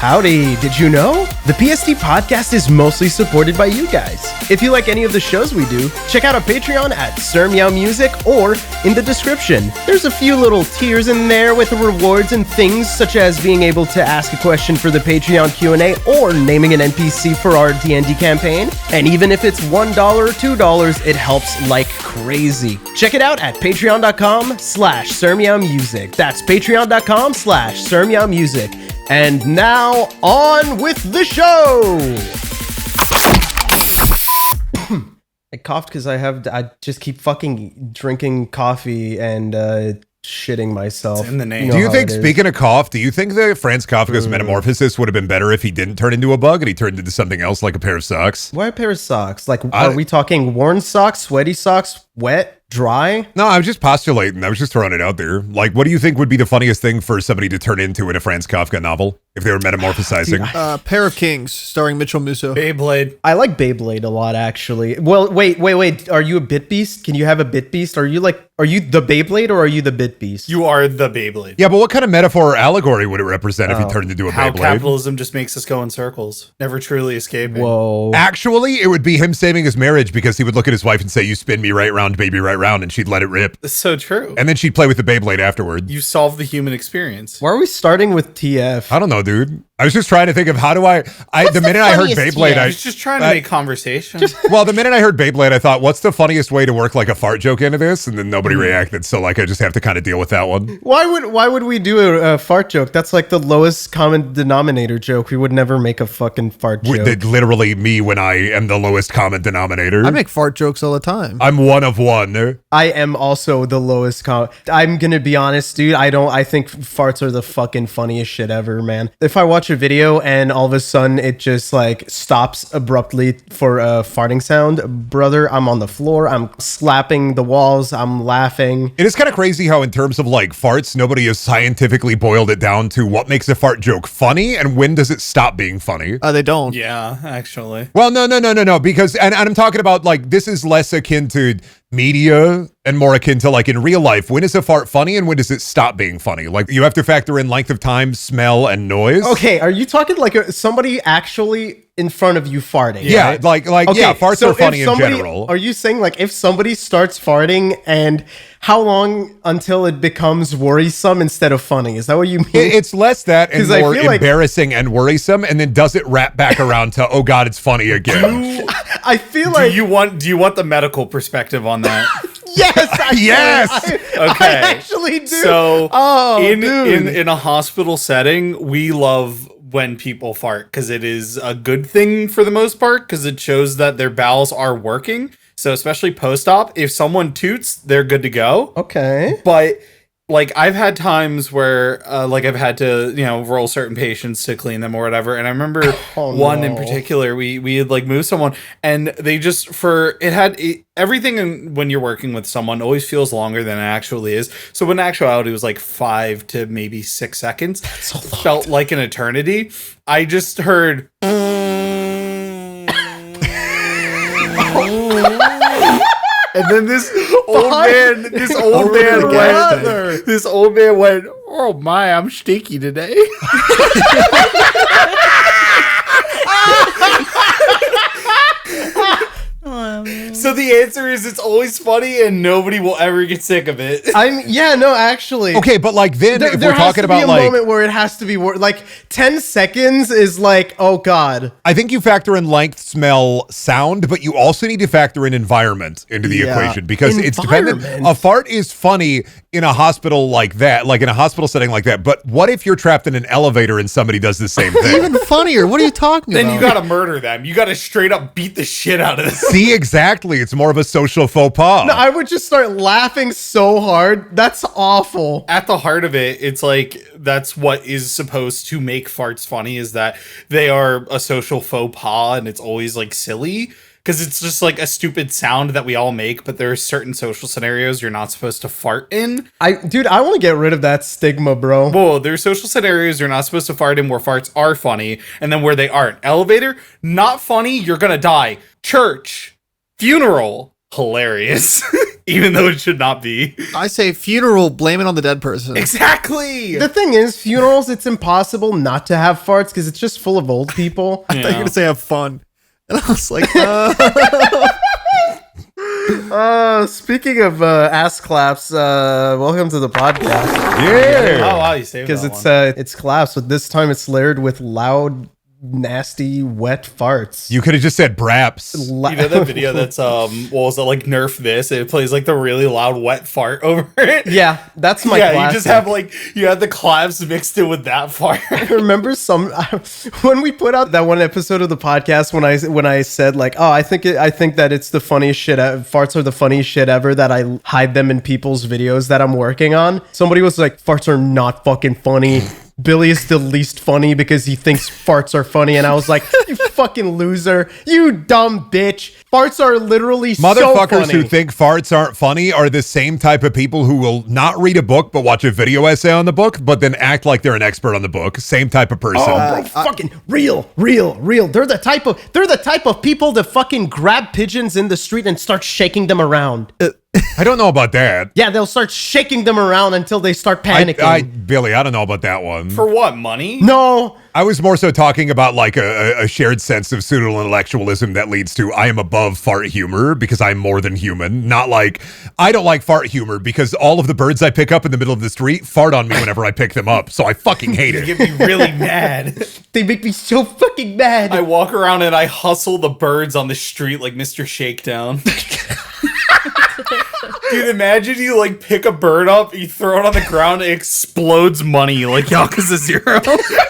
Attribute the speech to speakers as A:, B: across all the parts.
A: Howdy, did you know? The PST podcast is mostly supported by you guys. If you like any of the shows we do, check out our Patreon at Sir Meow Music or in the description. There's a few little tiers in there with rewards and things such as being able to ask a question for the Patreon Q&A or naming an NPC for our D&D campaign. And even if it's $1 or $2, it helps like crazy. Check it out at patreon.com/Sir Meow Music. That's patreon.com/Sir Meow Music. And now, on with the show! I coughed because I just keep fucking drinking coffee and shitting myself.
B: It's in the name.
C: Do you think, speaking of cough, do you think the Franz Kafka's metamorphosis would have been better if he didn't turn into a bug and he turned into something else like a pair of socks?
A: Why a pair of socks? Like, are we talking worn socks, sweaty socks, wet, dry?
C: No, I was just postulating. I was just throwing it out there. Like, what do you think would be the funniest thing for somebody to turn into in a Franz Kafka novel if they were metamorphosizing?
D: Pair of Kings, starring Mitchell Musso.
B: Beyblade.
A: I like Beyblade a lot, actually. Well, wait. Are you a bit beast? Can you have a bit beast? Are you the Beyblade or are you the bit beast?
B: You are the Beyblade.
C: Yeah, but what kind of metaphor or allegory would it represent if he turned into a
B: How
C: Beyblade?
B: capitalism just makes us go in circles, never truly escaping.
A: Whoa.
C: Actually, it would be him saving his marriage because he would look at his wife and say, "You spin me right round, baby, right round," and she'd let it rip.
B: It's so true.
C: And then she'd play with the Beyblade afterward.
B: You solve the human experience.
A: Why are we starting with TF?
C: I don't know, dude. I was just trying to think of how do I the minute I heard Beyblade,
B: I was just trying to make conversation.
C: well, the minute I heard Beyblade, I thought, what's the funniest way to work like a fart joke into this? And then nobody reacted. So like, I just have to kind of deal with that one.
A: Why would we do a fart joke? That's like the lowest common denominator joke. We would never make a fucking fart joke.
C: Literally me when I am the lowest common denominator.
D: I make fart jokes all the time.
C: I'm one of one.
A: I am also the lowest I'm gonna be honest, dude. I think farts are the fucking funniest shit ever, man. If I watch a video and all of a sudden it just like stops abruptly for a farting sound, brother, I'm on the floor, I'm slapping the walls, I'm laughing.
C: It is kind of crazy how in terms of like farts, nobody has scientifically boiled it down to what makes a fart joke funny and when does it stop being funny.
D: They don't.
B: Yeah, actually.
C: Well, no, because, and I'm talking about like, this is less akin to media and more akin to like in real life. When is a fart funny and when does it stop being funny? Like you have to factor in length of time, smell, and noise.
A: Okay, are you talking like somebody actually in front of you farting?
C: Yeah,
A: right?
C: like
A: okay,
C: yeah, farts
A: so
C: are funny
A: if
C: in general.
A: Are you saying like if somebody starts farting and how long until it becomes worrisome instead of funny? Is that what you mean?
C: It's less that and more
A: like
C: embarrassing and worrisome, and then does it wrap back around to, oh God, it's funny again.
A: I feel like
B: do you want the medical perspective on that?
A: Yes,
C: yes.
B: Okay.
A: I actually do.
B: So
A: dude.
B: in a hospital setting, we love when people fart because it is a good thing for the most part because it shows that their bowels are working. So especially post-op, if someone toots, they're good to go.
A: Okay.
B: But like I've had times where like I've had to, roll certain patients to clean them or whatever. And I remember one in particular, we had like moved someone and they just everything when you're working with someone always feels longer than it actually is. So in actuality, it was like 5 to maybe 6 seconds. That's a lot. Felt like an eternity. I just heard. And then this old man went, "Oh my, I'm stinky today." So the answer is it's always funny and nobody will ever get sick of it.
A: Actually.
C: Okay, but like then if we're talking about
A: a
C: like
A: moment where it has to be like 10 seconds is like, oh God.
C: I think you factor in length, smell, sound, but you also need to factor in environment into the equation because it's dependent. A fart is funny in a hospital like that, like in a hospital setting like that. But what if you're trapped in an elevator and somebody does the same thing?
D: Even funnier. What are you talking about?
B: Then you gotta murder them. You gotta straight up beat the shit out of them.
C: See, exactly. It's more of a social faux pas.
A: No, I would just start laughing so hard. That's awful.
B: At the heart of it, it's like that's what is supposed to make farts funny is that they are a social faux pas and it's always like silly. Because it's just like a stupid sound that we all make, but there are certain social scenarios you're not supposed to fart in.
A: I want to get rid of that stigma, bro.
B: Whoa, there are social scenarios you're not supposed to fart in where farts are funny, and then where they aren't. Elevator, not funny, you're gonna die. Church, funeral, hilarious, even though it should not be.
D: I say funeral, blame it on the dead person.
B: Exactly.
A: The thing is, funerals, it's impossible not to have farts because it's just full of old people.
D: I thought you were going to say have fun. And I was like,
A: Speaking of ass claps, welcome to the podcast.
C: Yeah.
B: Oh wow, you saved
A: Because
B: that
A: it's claps, but this time it's layered with loud, nasty, wet farts.
C: You could have just said braps.
B: You know that video that's what was it, like Nerf this? It plays like the really loud wet fart over it.
A: Yeah, that's my
B: yeah,
A: classic.
B: you just have like you had the claps mixed in with that fart.
A: I remember when we put out that one episode of the podcast when I said like, oh, I think that it's the funniest shit. Farts are the funniest shit ever. That I hide them in people's videos that I'm working on. Somebody was like, farts are not fucking funny. Billy is the least funny because he thinks farts are funny. And I was like, you fucking loser. You dumb bitch. Farts are literally so
C: Motherfuckers
A: funny.
C: who think farts aren't funny are the same type of people who will not read a book but watch a video essay on the book, but then act like they're an expert on the book. Same type of person.
A: Oh, bro, fucking real. They're the type of people that fucking grab pigeons in the street and start shaking them around.
C: I don't know about that.
A: Yeah, they'll start shaking them around until they start panicking.
C: Billy, I don't know about that one.
B: For what, money?
A: No.
C: I was more so talking about like a shared sense of pseudo-intellectualism that leads to I am above fart humor because I'm more than human. Not like, I don't like fart humor because all of the birds I pick up in the middle of the street fart on me whenever I pick them up. So I fucking hate
B: They
C: it.
B: get me really mad.
A: They make me so fucking mad.
B: I walk around and I hustle the birds on the street like Mr. Shakedown. Dude, imagine you like pick a bird up, you throw it on the ground, it explodes money like Yakuza 0.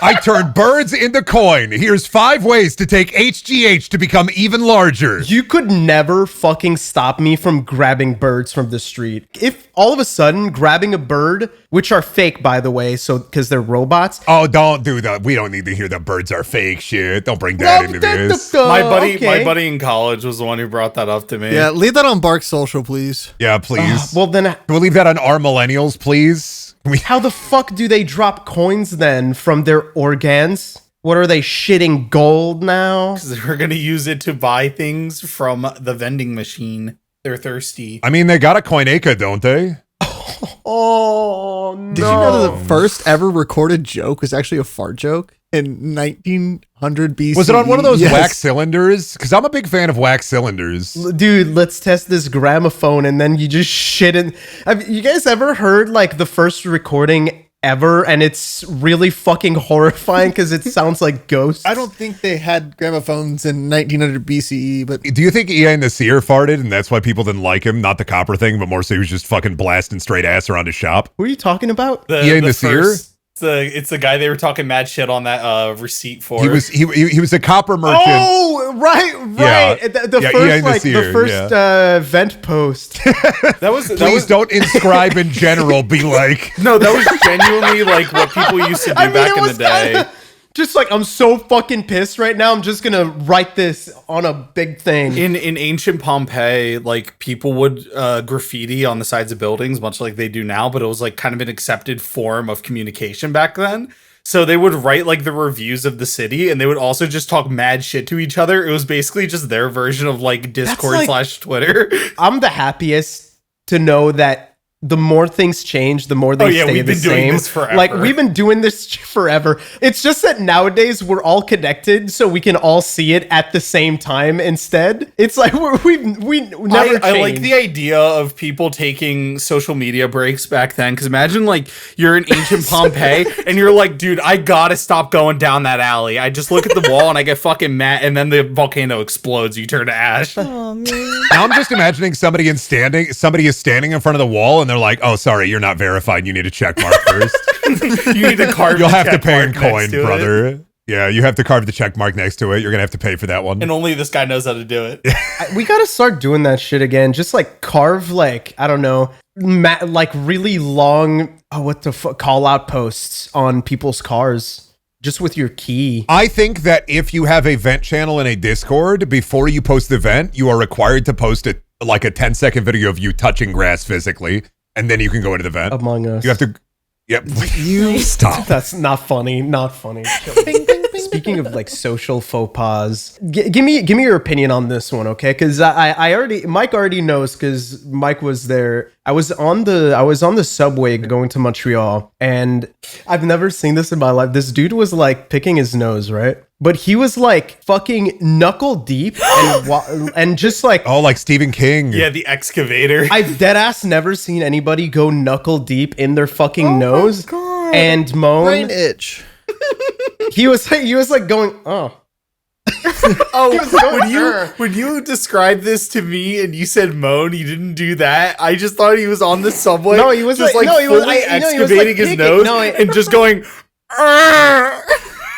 C: I turn birds into coin. Here's 5 ways to take HGH to become even larger.
A: You could never fucking stop me from grabbing birds from the street. If all of a sudden grabbing a bird, which are fake, by the way, so because they're robots.
C: Oh, don't do that. We don't need to hear that birds are fake shit. Don't bring that into this.
B: My buddy in college was the one who brought that up to me.
D: yeah, leave that on Bark Social, please.
C: Yeah, please.
A: Well, then
C: Can we leave that on our millennials, please?
A: how the fuck do they drop coins then from their organs? What are they shitting gold now?
B: We're gonna use it to buy things from the vending machine. They're thirsty.
C: I mean, they got a Koineka, don't they?
A: Oh no!
D: Did you know that the first ever recorded joke was actually a fart joke in 1900 BC?
C: Was it on one of those
D: Yes.
C: wax cylinders? Because I'm a big fan of wax cylinders.
A: Dude, let's test this gramophone and then you just shit in. Have you guys ever heard like the first recording ever and it's really fucking horrifying because it sounds like ghosts?
D: I don't think they had gramophones in 1900 BCE, but
C: Do you think Ian the Seer farted and that's why people didn't like him? Not the copper thing, but more so he was just fucking blasting straight ass around his shop.
A: Who are you talking about?
C: Ian the Seer?
B: It's the guy they were talking mad shit on that receipt for.
C: He was a copper merchant.
A: Oh, right.
C: Yeah.
A: The
C: Yeah,
A: first,
C: Ian the
A: like,
C: Seer,
A: the first vent post.
B: that was
C: Please don't inscribe in general. Be like,
B: No, that was genuinely like what people used to do back in the day.
A: Just like, I'm so fucking pissed right now. I'm just gonna write this on a big thing.
B: In ancient Pompeii, like people would graffiti on the sides of buildings, much like they do now, but it was like kind of an accepted form of communication back then. So they would write like the reviews of the city, and they would also just talk mad shit to each other. It was basically just their version of like Discord
A: like-
B: / Twitter.
A: I'm the happiest to know that the more things change, the more they stay
B: we've
A: the
B: been doing
A: same.
B: this forever.
A: Like, we've been doing this forever. It's just that nowadays we're all connected, so we can all see it at the same time instead. It's like we never
B: I like
A: change.
B: the idea of people taking social media breaks back then, because imagine like you're in ancient Pompeii and you're like, dude, I gotta stop going down that alley. I just look at the wall and I get fucking mad, and then the volcano explodes. You turn to ash.
C: now I'm just imagining somebody is standing in front of the wall and they're like, oh, sorry, you're not verified. You need a check mark first.
B: You need to carve.
C: You'll
B: the
C: have to
B: check
C: pay in
B: mark next
C: coin,
B: to it.
C: brother. Yeah, you have to carve the check mark next to it. You're going to have to pay for that one.
B: And only this guy knows how to do it.
A: We gotta start doing that shit again. Just like carve, like, I don't know, like really long, call out posts on people's cars just with your key.
C: I think that if you have a vent channel in a Discord, before you post the vent, you are required to post it like a 10-second video of you touching grass physically, and then you can go into the vent.
A: Among Us.
C: You have to. Yep. You stop.
A: That's not funny. Not funny. Speaking of like social faux pas, give me your opinion on this one, okay? Because Mike already knows because Mike was there. I was on the subway going to Montreal, and I've never seen this in my life. This dude was like picking his nose, right? But he was like fucking knuckle deep and just like
C: like Stephen King.
B: Yeah, the excavator.
A: I've dead ass never seen anybody go knuckle deep in their fucking nose and moan.
D: Brain itch.
A: He was like going, oh.
B: When you described this to me and you said moan, you didn't do that. I just thought he was on the subway.
A: No, he was
B: just
A: like, no, he was
B: fully
A: excavating
B: excavating his nose and just going.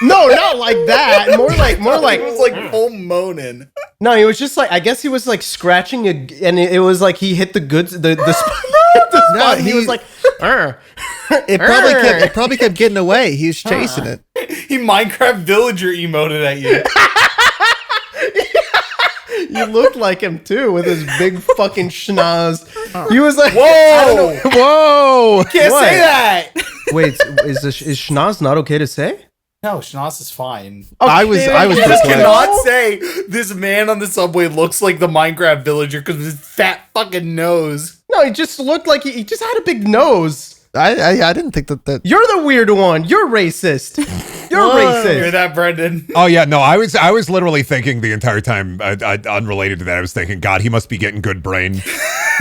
A: No, not like that. More like
B: it was like full moaning.
A: No, he was just like, I guess he was like scratching and it was like he hit the goods the spot. He was like,
D: it probably kept getting away. He was chasing it.
B: He Minecraft villager emoted at you.
A: You looked like him too with his big fucking schnoz. He was like,
B: whoa,
C: whoa!
B: Can't say that.
A: Wait, is schnoz not okay to say?
B: No, schnoz is fine.
A: Okay.
D: I was
B: You just
D: perplexed.
B: cannot say this man on the subway looks like the Minecraft villager because of his fat fucking nose.
A: No, he just looked like he just had a big nose.
D: I didn't think that.
A: You're the weird one. You're racist. You're racist.
B: Hear that, Brendan?
C: Oh yeah, no, I was literally thinking the entire time, unrelated to that. I was thinking, God, he must be getting good brain.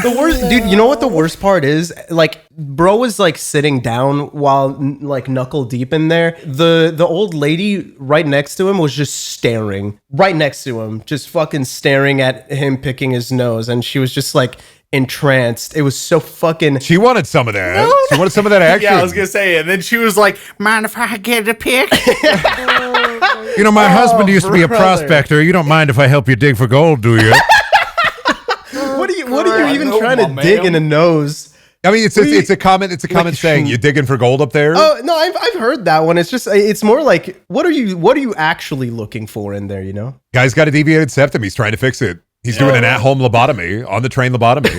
A: The worst, dude. You know what the worst part is? Like, bro was like sitting down while like knuckle deep in there. The old lady right next to him was just staring right next to him, just fucking staring at him picking his nose, and she was just like entranced. It was so fucking.
C: She wanted some of that. She wanted some of that action.
B: Yeah, I was gonna say, and then she was like, "Mind if I get a pic?"
C: You know, my husband used to be a
A: brother.
C: prospector. You don't mind if I help you dig for gold, do you?
A: What are you even
B: no,
A: trying to
B: my
A: dig
B: man.
A: in a nose?
C: I mean, it's a common saying. You digging for gold up there?
A: Oh no, I've heard that one. It's just it's more like what are you actually looking for in there? You know,
C: Guy's got a deviated septum. He's trying to fix it. He's doing an at-home lobotomy, on the train lobotomy.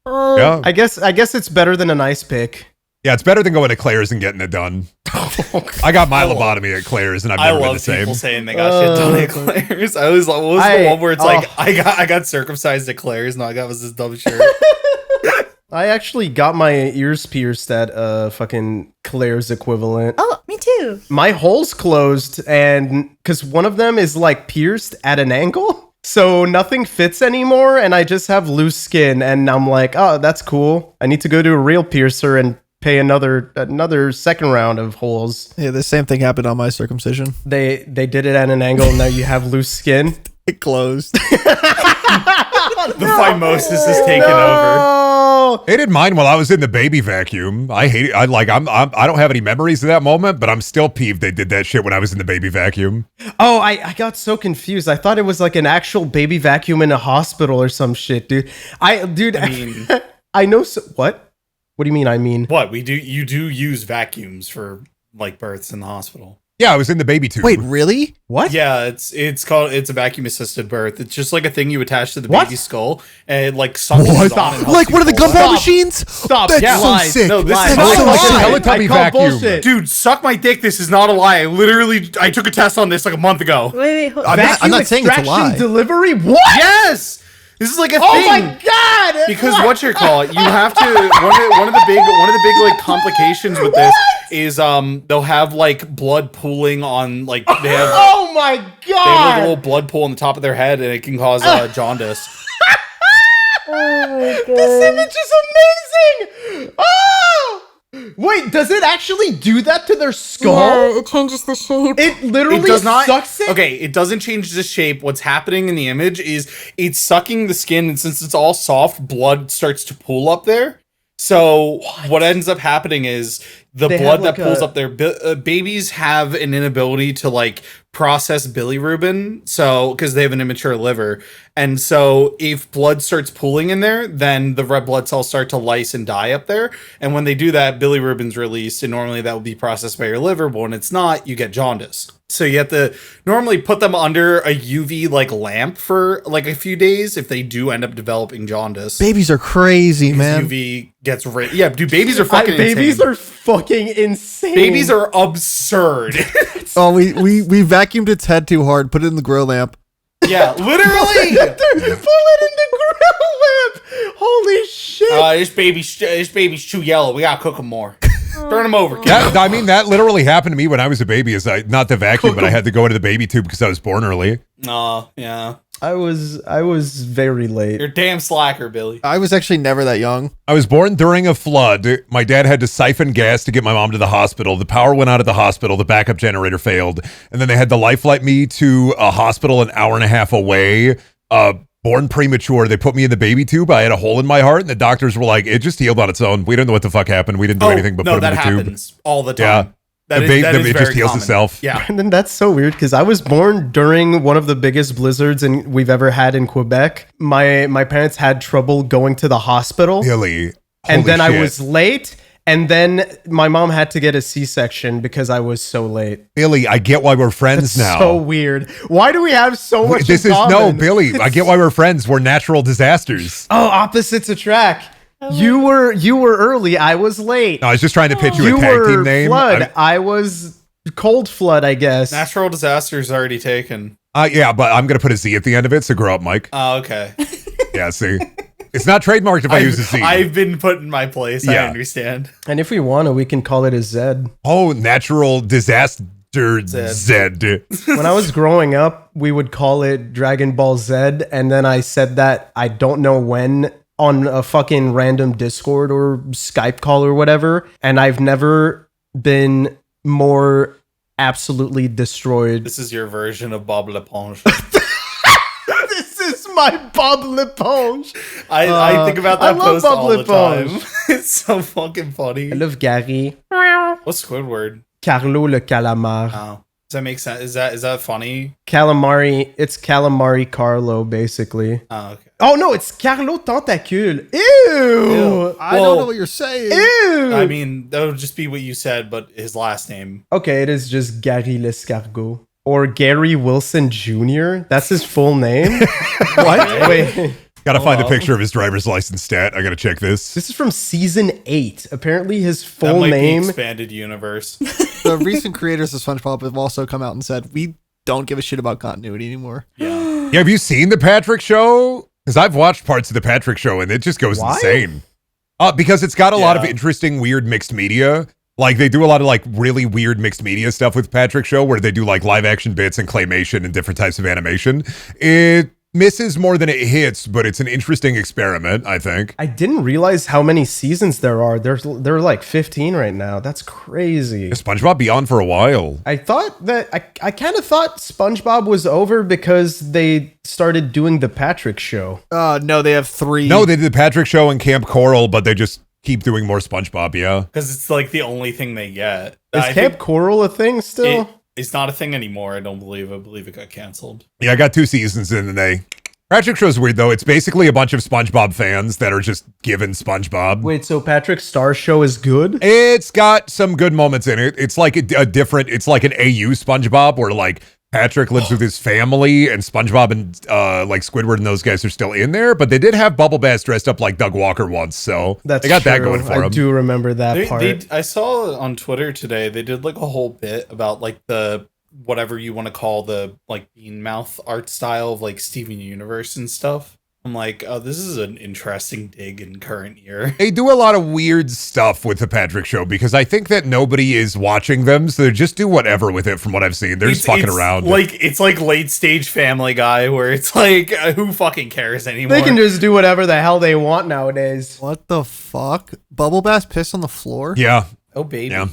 C: Yeah,
A: I guess it's better than an ice pick.
C: yeah, it's better than going to Claire's and getting it done. I got my lobotomy at Claire's, and I've
B: I
C: never been the
B: love
C: same.
B: people saying they got shit done at Claire's. I was like, what was the one where it's like I got circumcised at Claire's? No, I got was this dumb shirt.
A: I actually got my ears pierced at fucking Claire's equivalent.
E: Oh, me too.
A: My hole's closed, and because one of them is like pierced at an angle, so nothing fits anymore, and I just have loose skin. And I'm like, oh, that's cool. I need to go to a real piercer and pay another second round of holes.
D: Yeah, the same thing happened on my circumcision.
A: They did it at an angle, and now you have loose skin.
D: It closed.
B: The phimosis is taken over.
C: They did mine while I was in the baby vacuum. I hate it. I don't have any memories of that moment, but I'm still peeved they did that shit when I was in the baby vacuum.
A: Oh, I got so confused. I thought it was like an actual baby vacuum in a hospital or some shit, dude. I mean, I know. What? What do you mean? I mean,
B: What you do use vacuums for like births in the hospital?
C: Yeah, I was in the baby tube.
D: Wait, really?
A: what?
B: Yeah, it's a vacuum assisted birth. It's just like a thing you attach to the
A: What?
B: baby's skull and it like sucks it on and helps
D: Like
B: you
D: one of the
B: pull it.
D: gumball machines?
A: Stop.
D: That's
A: Yeah.
D: so
A: Lies.
D: sick.
B: No, this
A: Lies.
B: is
A: I
B: not
A: call
B: a lie.
A: bullshit.
C: Teletubby
A: I call
C: vacuum.
A: bullshit.
B: Dude, suck my dick. This is not a lie. I took a test on this like a month ago.
E: Wait, hold
D: I'm not saying it's a
A: Extraction
D: lie.
A: Delivery? What?
B: Yes, this is like a
A: Oh
B: thing.
A: my god!
B: Because what you call it, you have to one of the big like complications with this is they'll have like blood pooling on like they have
A: Oh my
B: they have like a
A: god!
B: little blood pool on the top of their head and it can cause jaundice.
E: my
A: This
E: god.
A: image is amazing! Oh! Wait, does it actually do that to their skull?
E: Yeah, it changes the shape.
A: It literally
B: It does not.
A: sucks it?
B: Okay, it doesn't change the shape. What's happening in the image is it's sucking the skin, and since it's all soft, blood starts to pool up there. So what ends up happening is the
A: They
B: blood
A: have,
B: that pulls up their babies have an inability to like process bilirubin, so because they have an immature liver, and so if blood starts pooling in there, then the red blood cells start to lyse and die up there, and when they do that, bilirubin's released, and normally that will be processed by your liver, but when it's not, you get jaundice. So you have to normally put them under a UV like lamp for like a few days if they do end up developing jaundice.
D: Babies are crazy, man.
B: UV gets rid. Yeah, dude, babies are fucking
A: babies
B: insane.
A: are fucking insane.
B: Babies are absurd.
D: Oh, we vacuumed its head too hard. Put it in the grow lamp.
B: Yeah, literally.
A: Dude, pull it in the grill lamp. Holy shit.
B: This baby's too yellow. We gotta cook them more. Turn them over.
C: That literally happened to me when I was a baby. Not the vacuum, but I had to go into the baby tube because I was born early.
B: Oh, yeah.
A: I was very late.
B: You're a damn slacker, Billy.
D: I was actually never that young.
C: I was born during a flood. My dad had to siphon gas to get my mom to the hospital. The power went out at the hospital. The backup generator failed. And then they had to lifeline me to a hospital an hour and a half away. Born premature. They put me in the baby tube. I had a hole in my heart. And the doctors were like, it just healed on its own. We don't know what the fuck happened. We didn't do anything but put him in the tube.
B: No, that happens all the time.
C: Yeah.
B: That
C: It
B: is
C: just
B: very
C: heals
B: common.
C: itself.
B: Yeah.
A: And then that's so weird because I was born during one of the biggest blizzards we've ever had in Quebec. My parents had trouble going to the hospital.
C: Really?
A: And
C: Holy
A: then I
C: shit.
A: was late. And then my mom had to get a C-section because I was so late.
C: Billy, I get why we're friends now.
A: So weird. Why do we have so much
C: This
A: in
C: is no,
A: common?
C: Billy. I get why we're friends. We're natural disasters.
A: Oh, opposites attract. You were early. I was late.
C: No, I was just trying to pitch you
A: You
C: a tag
A: were
C: team name.
A: flood. I was cold flood, I guess.
B: Natural disasters already taken.
C: Yeah, but I'm gonna put a Z at the end of it. So grow up, Mike.
B: Oh, okay.
C: Yeah, see, it's not trademarked if I use a Z.
B: I've been put in my place. I
C: Yeah.
B: understand.
A: And if we want to, we can call it a Zed.
C: Oh, natural disaster
B: Zed.
C: Z.
A: When I was growing up, we would call it Dragon Ball Z, and then I said that I don't know when on a fucking random Discord or Skype call or whatever, and I've never been more absolutely destroyed.
B: This is your version of Bob L'Eponge.
A: This is my Bob L'Eponge.
B: I think about
A: I
B: that
A: love
B: post
A: Bob
B: all the time.
A: L'Eponge.
B: It's so fucking funny.
A: I love Gary.
B: What's Squidward?
A: Carlo le calamar.
B: Oh, does that make sense? Is that funny?
A: Calamari. It's calamari Carlo, basically.
B: Oh, okay.
A: Oh no, it's Carlo Tentacule. Ew.
D: I don't know what you're saying.
A: Ew.
B: I mean, that would just be what you said, but his last name.
A: Okay, it is just Gary Lescargot. Or Gary Wilson Jr. That's his full name? What? Wait.
C: Gotta find a
B: up.
C: picture of his driver's license stat. I gotta check this.
A: This is from season 8. Apparently his
B: That
A: full
B: might be
A: name...
B: expanded universe.
D: The recent creators of SpongeBob have also come out and said, we don't give a shit about continuity anymore.
B: Yeah.
C: Yeah, have you seen the Patrick Show? Because I've watched parts of the Patrick Show and it just goes
A: Why?
C: insane. Because it's got a lot of
B: Yeah.
C: interesting, weird mixed media. Like they do a lot of like really weird mixed media stuff with Patrick Show, where they do like live action bits and claymation and different types of animation. It misses more than it hits, but it's an interesting experiment, I think.
A: I didn't realize how many seasons there are. There are like 15 right now. That's crazy.
C: SpongeBob be on for a while.
A: I thought that... I kind of thought SpongeBob was over because they started doing the Patrick Show.
D: No, they have 3.
C: No, they did the Patrick Show and Camp Coral, but they just keep doing more SpongeBob, yeah.
B: Because it's like the only thing they get.
A: Is
B: I
A: Camp
B: think
A: Coral a thing still?
B: it's not a thing anymore, I don't believe. I believe it got canceled.
C: Yeah, I got 2 seasons in and they... Patrick Show's weird, though. It's basically a bunch of SpongeBob fans that are just given SpongeBob.
A: Wait, so Patrick Star Show is good?
C: It's got some good moments in it. It's like a different... It's like an AU SpongeBob where, like, Patrick lives with his family and SpongeBob and, like, Squidward and those guys are still in there. But they did have Bubble Bass dressed up like Doug Walker once, so
A: That's
C: they got that
A: true.
C: going for
A: I
C: them.
A: do remember that part.
B: I saw on Twitter today, they did like a whole bit about like the whatever you want to call the like bean mouth art style of like Steven Universe and stuff. I'm like, oh, this is an interesting dig in current year.
C: They do a lot of weird stuff with the Patrick Show because I think that nobody is watching them, so they just do whatever with it from what I've seen. They're just fucking around.
B: It's like late stage Family Guy where it's like, who fucking cares anymore?
A: They can just do whatever the hell they want nowadays.
D: What the fuck? Bubble Bass pissed on the floor?
C: Yeah.
B: Oh, baby.
C: Yeah.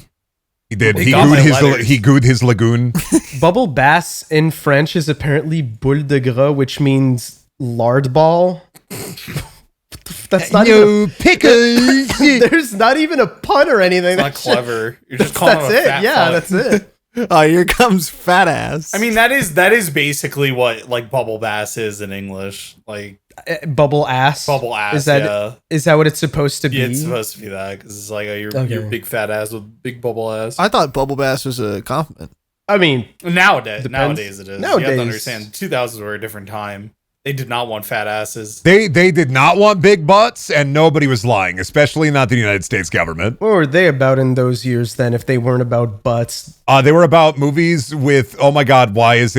C: He did.
B: They
C: He
B: got my
C: gooed his lagoon.
A: Bubble bass in French is apparently boule de gras, which means lard ball. That's not
C: no pickles.
A: There's not even a pun or anything.
B: It's not clever. You're just calling
A: That's
B: him a
A: it.
B: fat
A: Yeah,
B: fuck.
A: that's it.
D: Oh, here comes fat ass.
B: I mean, that is basically what like bubble bass is in English. Like
A: Bubble ass.
B: bubble ass.
A: Is that
B: yeah.
A: is that what it's supposed to be?
B: Yeah, it's supposed to be that because it's like you're
A: Okay.
B: big fat ass with big bubble ass.
D: I thought bubble bass was a compliment.
A: I mean,
B: Nowadays
A: Depends.
B: it is. You
A: Nowadays.
B: have to understand, 2000s were a different time. They did not want fat asses.
C: They did not want big butts, and nobody was lying, especially not the United States government.
A: what were they about in those years then? If they weren't about butts,
C: They were about movies with, oh my God, why is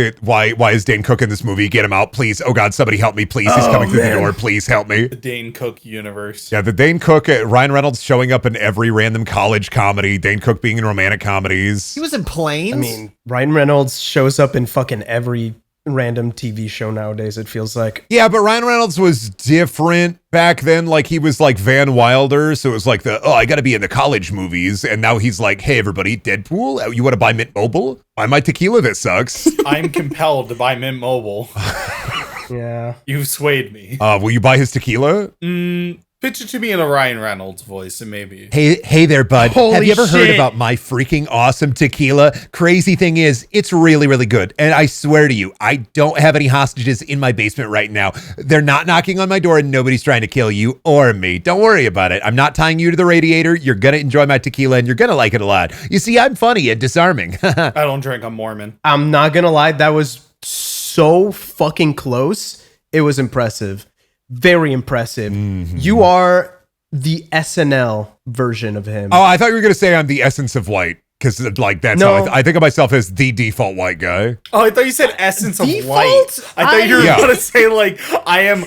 C: Dane Cook in this movie? Get him out, please. Oh God, somebody help me, please. He's coming through the door. Please help me.
B: The Dane Cook universe.
C: Yeah, the Dane Cook, Ryan Reynolds showing up in every random college comedy, Dane Cook being in romantic comedies.
D: He was in Planes.
A: I mean, Ryan Reynolds shows up in fucking every random TV show nowadays. It feels like.
C: Yeah, but Ryan Reynolds was different back then. Like he was like Van Wilder, so it was like I got to be in the college movies, and now he's like, hey everybody, Deadpool, you want to buy Mint Mobile? Buy my tequila that sucks.
B: I'm compelled to buy Mint Mobile.
A: Yeah.
B: You've swayed me.
C: Will you buy his tequila?
B: Pitch it to me in a Ryan Reynolds voice, and maybe.
C: Hey there, bud.
A: Holy
C: Have you ever heard
A: shit.
C: about my freaking awesome tequila? Crazy thing is, it's really, really good. And I swear to you, I don't have any hostages in my basement right now. They're not knocking on my door and nobody's trying to kill you or me. Don't worry about it. I'm not tying you to the radiator. You're going to enjoy my tequila and you're going to like it a lot. You see, I'm funny and disarming.
B: I don't drink. I'm Mormon.
A: I'm not gonna lie, that was so fucking close. It was impressive. Very impressive. You are the SNL version of him.
C: Oh, I thought you were going to say I'm the essence of white. Because like that's
A: No.
C: how I think of myself as the default white guy.
B: Oh, I thought you said essence of
A: Default?
B: light. I thought you were
C: Yeah.
B: going to say like I am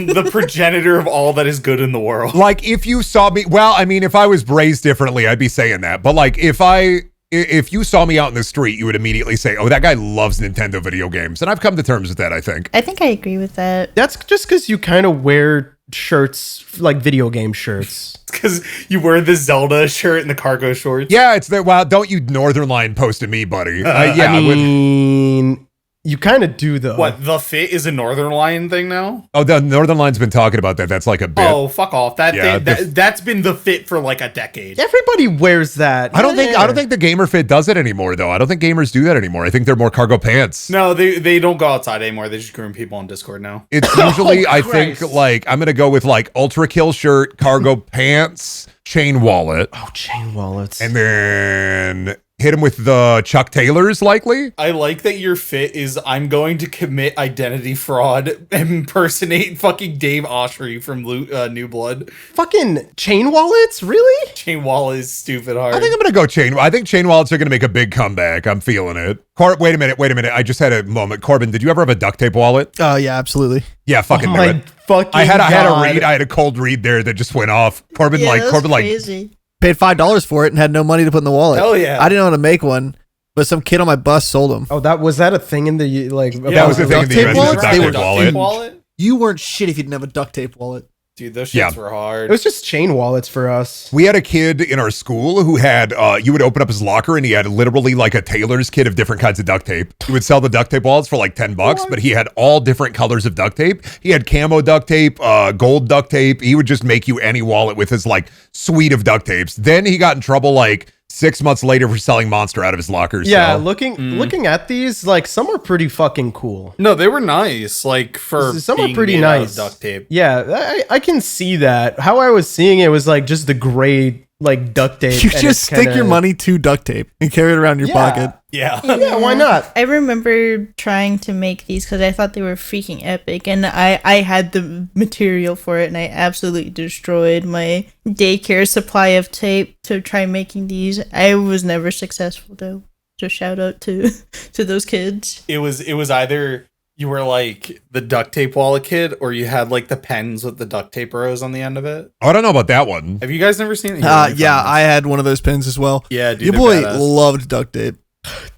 B: the progenitor of all that is good in the world.
C: Like if you saw me, well, I mean, if I was raised differently, I'd be saying that. But like if you saw me out in the street, you would immediately say, oh, that guy loves Nintendo video games. And I've come to terms with that, I think.
E: I think I agree with that.
A: That's just because you kind of wear shirts, like video game shirts.
B: Because you wear the Zelda shirt and the cargo shorts.
C: Yeah, it's that. Well, don't you Northern Line post to me, buddy. Yeah,
A: I mean, you kind of do though.
B: What, the fit is a Northern Line thing now?
C: the Northern Line's been talking about that. That's like a bit.
B: Oh, fuck off.
C: Yeah,
B: That's been the fit for like a decade.
A: Everybody wears that.
C: I don't think the gamer fit does it anymore, though. I don't think gamers do that anymore. I think they're more cargo pants.
B: No, they don't go outside anymore. They just groom people on Discord now.
C: It's usually, I
A: Christ.
C: think, like I'm gonna go with like ultra kill shirt, cargo pants, chain wallet,
A: Oh, chain wallets.
C: and then hit him with the Chuck Taylors, likely.
B: I like that your fit is I'm going to commit identity fraud, impersonate fucking Dave Oshry from New Blood.
A: Fucking chain wallets? Really?
B: Chain Wall is stupid hard.
C: I think I'm gonna go chain. I think chain wallets are gonna make a big comeback. I'm feeling it. Wait a minute. I just had a moment. Corbin, did you ever have a duct tape wallet?
D: Oh yeah, absolutely.
C: Yeah, fucking
A: Oh
C: knew
A: my
C: it.
A: fucking
C: I had a
A: God.
C: read. I had a cold read there that just went off. Corbin
E: crazy.
D: Paid $5 for it and had no money to put in the wallet.
B: Hell yeah.
D: I didn't know how to make one, but some kid on my bus sold them.
A: Oh, was that a thing in the like?
C: that was the thing in the
D: Duct tape
C: US. Was a
D: wallets?
C: duct
D: They
C: tape
D: were
C: wallet.
B: wallet?
D: You weren't shit if you didn't have a duct tape wallet.
B: Dude, those shits
C: Yeah.
B: were
A: It
B: hard.
A: was just chain wallets for us.
C: We had a kid in our school who had, you would open up his locker and he had literally like a tailor's kit of different kinds of duct tape. He would sell the duct tape wallets for like $10, but he had all different colors of duct tape. He had camo duct tape, gold duct tape. He would just make you any wallet with his like suite of duct tapes. Then he got in trouble like 6 months later for selling Monster out of his locker.
A: Yeah,
C: so.
A: looking at these, like some are pretty fucking cool.
B: No, they were nice. Like for
A: Some are
B: being
A: pretty
B: made out of
A: nice.
B: duct tape.
A: Yeah, I can see that. How I was seeing it was like just the gray like duct tape.
D: You
A: and
D: just
A: it's
D: stick
A: kinda-
D: your money to duct tape and carry it around your pocket.
B: Yeah.
A: Yeah, why not?
E: I remember trying to make these because I thought they were freaking epic, and I had the material for it, and I absolutely destroyed my daycare supply of tape to try making these. I was never successful though. So shout out to those kids.
B: It was either you were like the duct tape wallet kid, or you had like the pens with the duct tape rows on the end of it.
C: Oh, I don't know about that one.
B: Have you guys never seen it?
D: Yeah, I had one of those pins as well.
B: Yeah, dude.
D: Your
B: they're
D: boy
B: badass.
D: loved duct tape.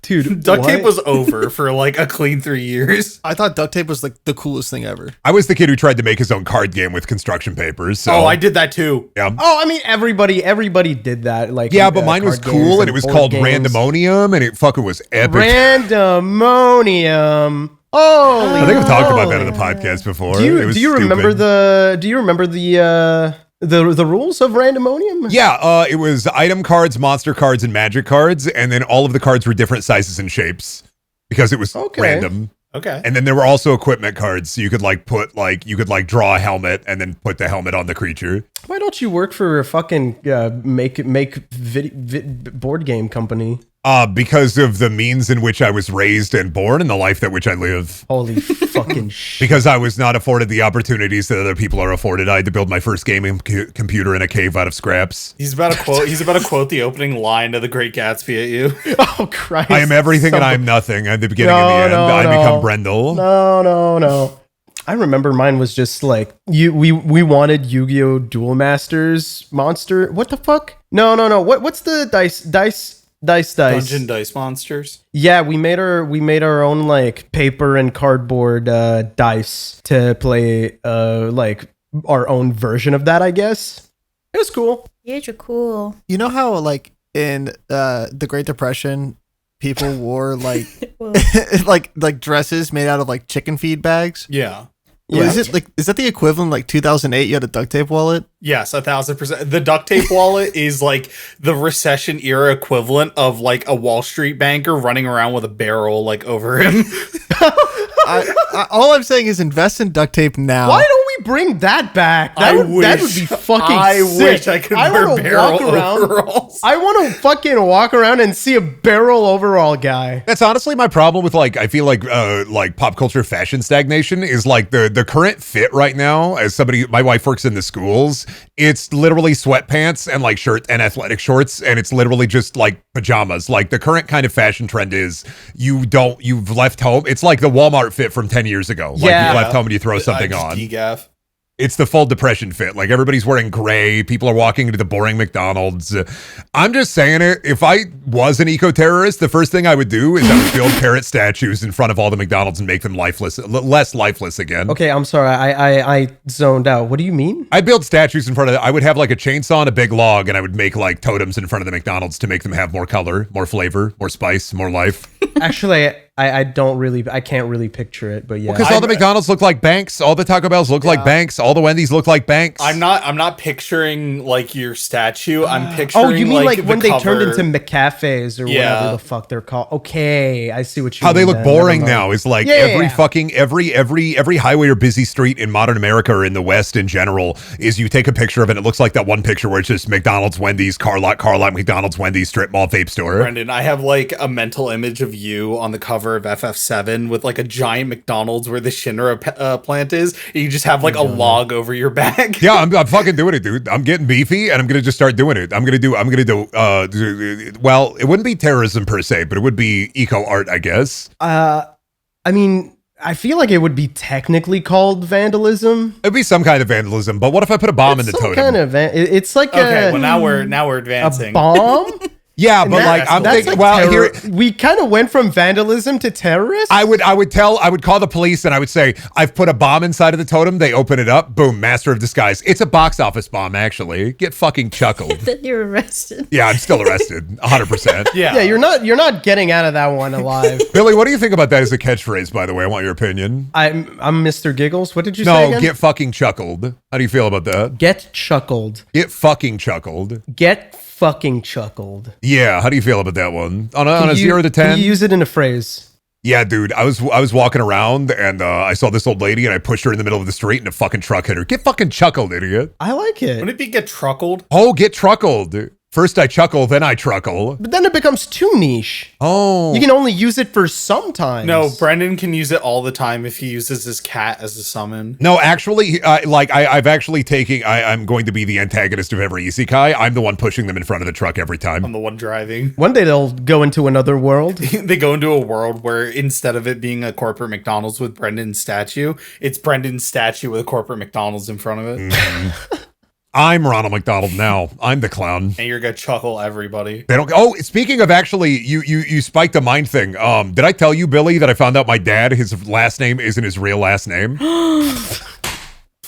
A: Dude,
B: Duct
A: what?
B: tape was over for like a clean 3 years.
D: I thought duct tape was like the coolest thing ever.
C: I was the kid who tried to make his own card game with construction papers. So.
B: Oh, I did that too.
C: Yeah.
A: Oh, I mean everybody did that. Like
C: Yeah, but mine was
A: card games
C: cool and it was
A: board
C: called
A: games.
C: Randomonium and it fucking was epic.
A: Randomonium. Oh,
C: I think I've talked about that in the podcast before.
A: Do you remember the rules of randomonium?
C: Yeah, it was item cards, monster cards, and magic cards, and then all of the cards were different sizes and shapes because it was random.
B: Okay.
C: And then there were also equipment cards, so you could draw a helmet and then put the helmet on the creature.
A: Why don't you work for a fucking board game company?
C: Because of the means in which I was raised and born and the life that which I live.
A: Holy fucking shit.
C: Because I was not afforded the opportunities that other people are afforded. I had to build my first gaming computer in a cave out of scraps.
B: He's about to quote the opening line of The Great Gatsby at you.
A: Oh Christ.
C: I am everything and I am nothing. At the beginning and the end, I become Brendel.
A: No. I remember mine was just like we wanted Yu-Gi-Oh! Duel Masters monster. What the fuck? No. What's the dice?
B: Dungeon Dice Monsters.
A: Yeah, we made our own like paper and cardboard dice to play like our own version of that, I guess. It was cool.
E: You're cool.
D: You know how like in the Great Depression people wore like like dresses made out of like chicken feed bags?
B: Yeah.
A: Yeah.
D: Is that the equivalent like 2008 you had a duct tape wallet?
B: Yes, 1,000%. The duct tape wallet is like the recession era equivalent of like a Wall Street banker running around with a barrel like over him.
D: All I'm saying is invest in duct tape now.
A: Why don't we bring that back? That would be fucking sick.
B: Wish I could wear barrel overalls.
A: I want to fucking walk around and see a barrel overall guy.
C: That's honestly my problem with like I feel like pop culture fashion stagnation is like the current fit right now. As somebody, my wife works in the schools. It's literally sweatpants and like shirt and athletic shorts, and it's literally just like pajamas. Like the current kind of fashion trend is you've left home. It's like the Walmart fit from 10 years ago. Like you left home and you throw something on.
B: Gaff.
C: It's the full depression fit. Like everybody's wearing gray. People are walking into the boring McDonald's. I'm just saying it. If I was an eco-terrorist, the first thing I would do is I would build parrot statues in front of all the McDonald's and make them less lifeless again.
A: Okay, I'm sorry. I zoned out. What do you mean?
C: I'd build statues in front of I would have like a chainsaw and a big log, and I would make like totems in front of the McDonald's to make them have more color, more flavor, more spice, more life.
A: Actually, I can't really picture it, but yeah.
C: Because all the McDonald's look like banks, all the Taco Bells look like banks, all the Wendy's look like banks.
B: I'm not picturing like your statue. I'm picturing.
A: Oh, you mean like when they turned
B: cover.
A: into McCafes or whatever the fuck they're called? Okay, I see what you.
C: How
A: mean
C: they look
A: then.
C: boring now is like every highway or busy street in modern America or in the West in general is you take a picture of it. And it looks like that one picture where it's just McDonald's, Wendy's, car lot, McDonald's, Wendy's, strip mall, vape store.
B: Brendan, I have like a mental image of you on the cover of FF7 with like a giant McDonald's where the Shinra plant is. And you just have like a log over your back.
C: Yeah, I'm fucking doing it, dude. I'm getting beefy and I'm going to just start doing it. I'm going to do, well, it wouldn't be terrorism per se, but it would be eco art, I guess.
A: I mean, I feel like it would be technically called vandalism.
C: It'd be some kind of vandalism, but what if I put a bomb in the totem?
A: Kind of it's like
B: okay, well now we're advancing.
A: A bomb?
C: Yeah, but like I'm thinking, well, here
A: we kind of went from vandalism to terrorists.
C: I would call the police and I would say, I've put a bomb inside of the totem. They open it up, boom, master of disguise. It's a box office bomb, actually. Get fucking chuckled.
E: Then you're arrested.
C: Yeah, I'm still arrested, 100%.
A: Yeah, you're not getting out of that one alive.
C: Billy, what do you think about that as a catchphrase? By the way, I want your opinion.
A: I'm Mr. Giggles. What did you say again?
C: No, get fucking chuckled. How do you feel about that?
A: Get chuckled.
C: Get fucking chuckled.
A: Get fucking chuckled.
C: Yeah, how do you feel about that one? On a 0 to 10?
A: Can you use it in a phrase?
C: Yeah, dude, I was walking around and I saw this old lady and I pushed her in the middle of the street and a fucking truck hit her. Get fucking chuckled, idiot.
A: I like it.
B: Wouldn't it be get truckled?
C: Oh, get truckled. First I chuckle, then I truckle.
A: But then it becomes too niche.
C: Oh.
A: You can only use it for sometimes.
B: No, Brendan can use it all the time if he uses his cat as a summon.
C: No, actually, I've actually taken, I'm going to be the antagonist of every isekai. I'm the one pushing them in front of the truck every time.
B: I'm the one driving.
A: One day they'll go into another world.
B: They go into a world where instead of it being a corporate McDonald's with Brendan's statue, it's Brendan's statue with a corporate McDonald's in front of it.
C: Mm. I'm Ronald McDonald now. I'm the clown.
B: And you're gonna chuckle everybody.
C: They don't. Oh, speaking of actually, you spiked a mind thing. Did I tell you, Billy, that I found out my dad, his last name isn't his real last name?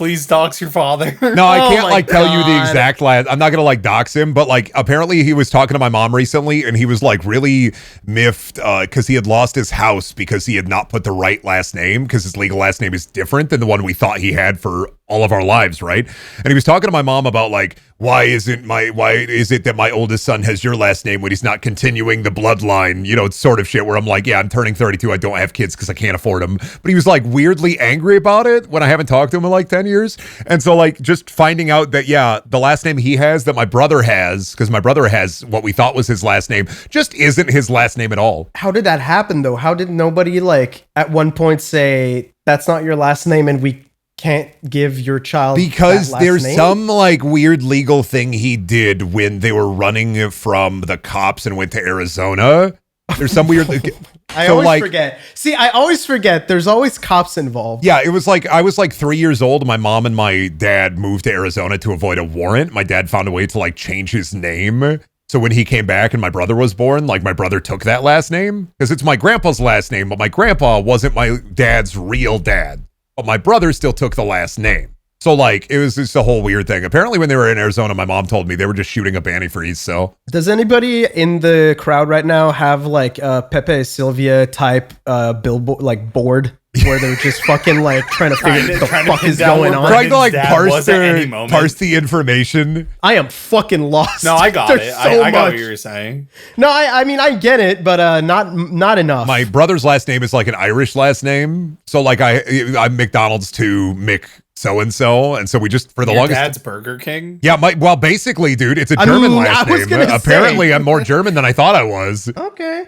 B: Please dox your father.
C: No, I can't
A: my
C: tell you the
A: God.
C: exact last. I'm not gonna dox him, but apparently he was talking to my mom recently, and he was really miffed because he had lost his house because he had not put the right last name because his legal last name is different than the one we thought he had for all of our lives, right? And he was talking to my mom about why is it that my oldest son has your last name when he's not continuing the bloodline, it's sort of shit where I'm like, yeah, I'm turning 32, I don't have kids because I can't afford them. But he was weirdly angry about it when I haven't talked to him in 10 years. And so just finding out that, yeah, the last name he has that my brother has, because my brother has what we thought was his last name, just isn't his last name at all.
A: How did that happen though? How did nobody at one point say that's not your last name and we can't give your child
C: because
A: that last
C: there's
A: name?
C: some weird legal thing he did when they were running from the cops and went to Arizona. There's some weird
A: I always forget. See, I always forget there's always cops involved.
C: Yeah, it was I was 3 years old. My mom and my dad moved to Arizona to avoid a warrant. My dad found a way to change his name. So when he came back and my brother was born, my brother took that last name because it's my grandpa's last name, but my grandpa wasn't my dad's real dad. But my brother still took the last name. So it was just a whole weird thing. Apparently when they were in Arizona, my mom told me they were just shooting up antifreeze. So
A: does anybody in the crowd right now have a Pepe Sylvia type billboard board where they're just fucking trying to figure what the fuck is going on?
C: Trying to
B: parse
C: parse the information.
A: I am fucking lost.
B: No, I got
A: There's
B: it.
A: so
B: I got what
A: much.
B: you were saying.
A: No, I mean I get it, but not enough.
C: My brother's last name is an Irish last name. So I'm McDonald's to Mick so-and-so. And so we just, for the
B: Your
C: longest...
B: dad's Burger King?
C: Yeah, basically, dude, it's a German last name. Apparently, I'm more German than I thought I was.
A: Okay.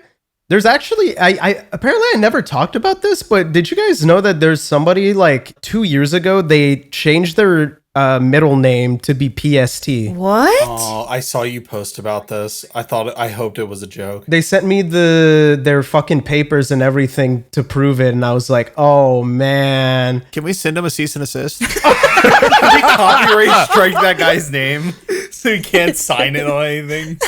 A: There's actually, apparently I never talked about this, but did you guys know that there's somebody 2 years ago, they changed their middle name to be PST.
E: What?
B: Oh, I saw you post about this. I hoped it was a joke.
A: They sent me their fucking papers and everything to prove it, and I was like, oh man.
D: Can we send him a cease and assist?
B: Can we copyright strike that guy's name so he can't sign it on anything?